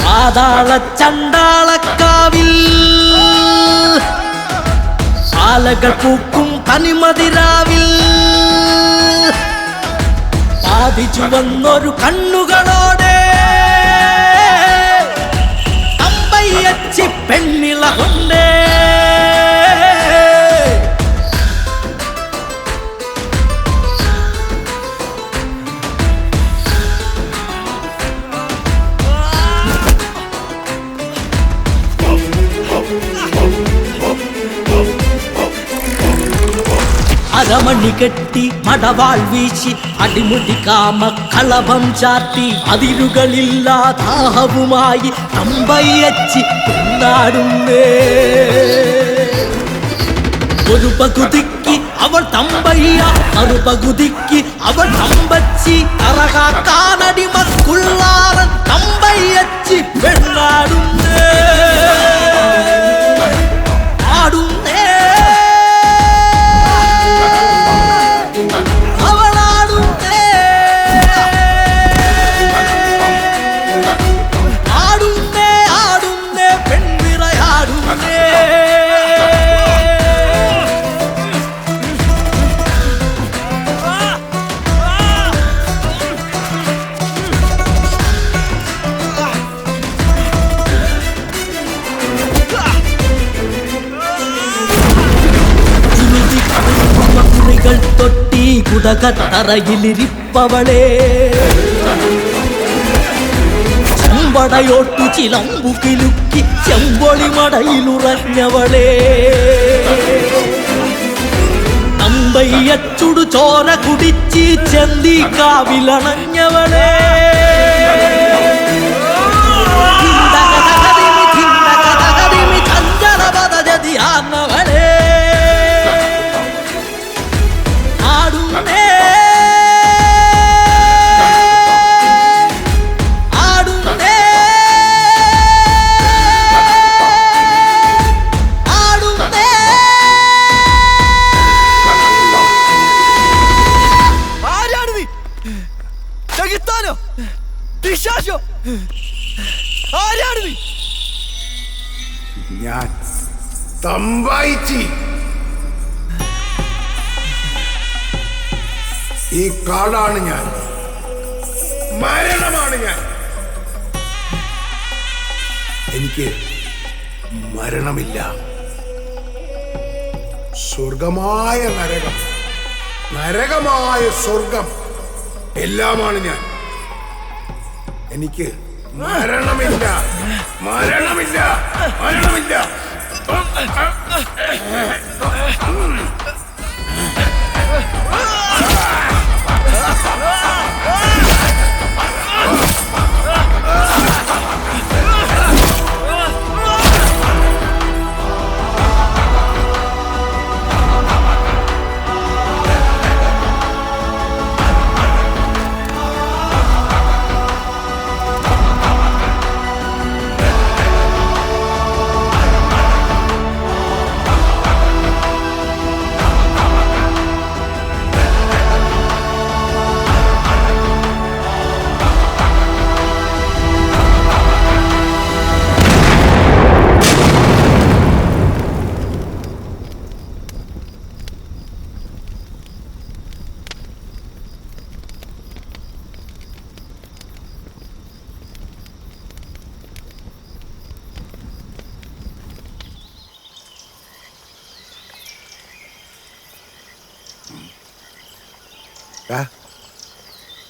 പാതാള ചണ്ടാളക്കാവിൽ ആലകൾ പൂക്കും തനിമതിരാവിൽ പാതിച്ചു വന്നൊരു കണ്ണുകളോടെ അമ്പയ്യച്ചി പെണ്ണിള കൊണ്ടേ അരമണി കെട്ടി മടവാൾ വീശി അടിമുടി കാമ കളഭം ചാർത്തി അതിരുകളില്ലാതാഹവുമായി തമ്പയ്യച്ചി കൊണ്ടാടുന്നേ ഒരു പകുതിക്ക് അവൾ തമ്പയ്യ മറുപകുതിക്ക് അവൾ തമ്പച്ചി അറകാക്കാനടിമക്കുള്ളാറൻ തമ്പയ്യച്ചി പെണ്ണാടുന്നേ ആടുന്നേ തൊട്ടി കുടകത്തറയിലിരിപ്പവളെ ചെമ്പടയോട്ടു ചിലമ്പു കിലുക്കി ചെമ്പൊളി മടയിലുറഞ്ഞവളെ അമ്പയ്യച്ചുടു ചോര കുടിച്ച് ചെന്തി കാവിലണഞ്ഞവളെ ചഞ്ചലപദജതിയാന്നവളെ ഞാൻ തമ്പായിച്ചി. ഈ കാടാണ് ഞാൻ, മരണമാണ് ഞാൻ. എനിക്ക് മരണമില്ല. സ്വർഗമായ നരകം, നരകമായ സ്വർഗം എല്ലാമാണ് ഞാൻ. എനിക്ക് മരണമില്ല, മരണമില്ല, മരണമില്ല.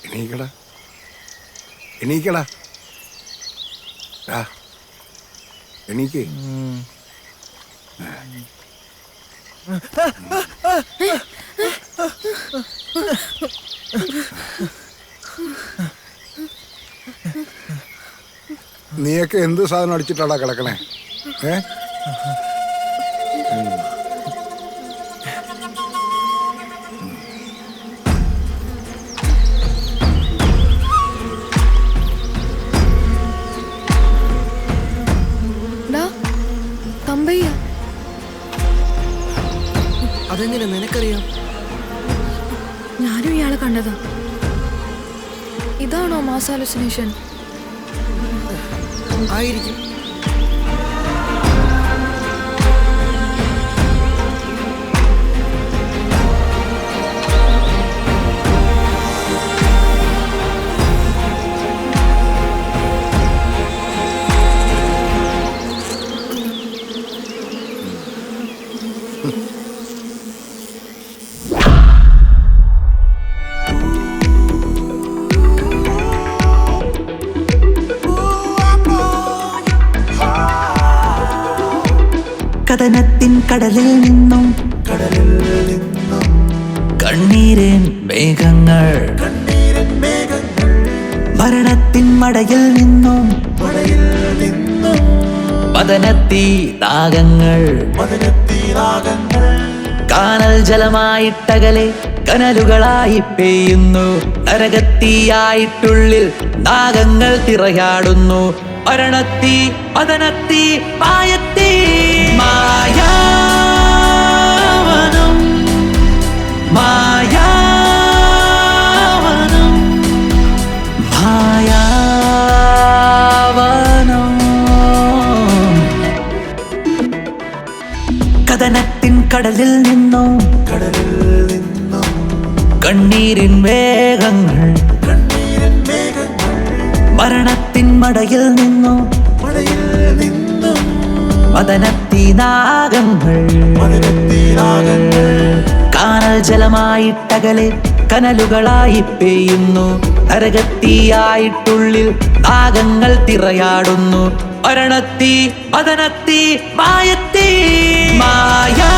എണീക്കടാ എണീക്കടാ എണീക്കേ. നീയൊക്കെ എന്ത് സാധനം അടിച്ചിട്ടാടാ കിടക്കണേ? അതെങ്ങനെ നിനക്കറിയാം? ഞാനും ഇയാളെ കണ്ടതാ. ഇതാണോ മാസ് ഹാലുസിനേഷൻ? ആയിരിക്കും. കഥനത്തിൻ കടലിൽ നിന്നും കണ്ണീരിൻ മേഘങ്ങൾ, മരണത്തിൻ മടയിൽ നിന്നും പതനത്തീ ദാഗങ്ങൾ, കാനൽ ജലമായിട്ടകലെ കനലുകളായി പെയ്യുന്നു. നരകത്തീയായിട്ടുള്ളിൽ നാഗങ്ങൾ തിറയാടുന്നു. മരണത്തീ പതനത്തീ മായത്തീ മായാവനം, മായാവനം, മായാവനം. കഥനത്തിൻ കടലിൽ നിന്നും കണ്ണീരിൻ വേഗങ്ങൾ, മരണത്തിൻ മടയിൽ നിന്നും മദനത്തീ നാഗങ്ങൾ, കാനൽ ജലമായിട്ടകലെ കനലുകളായി പെയ്യുന്നു. നരകത്തീയായിട്ടുള്ളിൽ നാഗങ്ങൾ തിറയാടുന്നു. മരണത്തീ മദനത്തീ മായത്തീ മായാ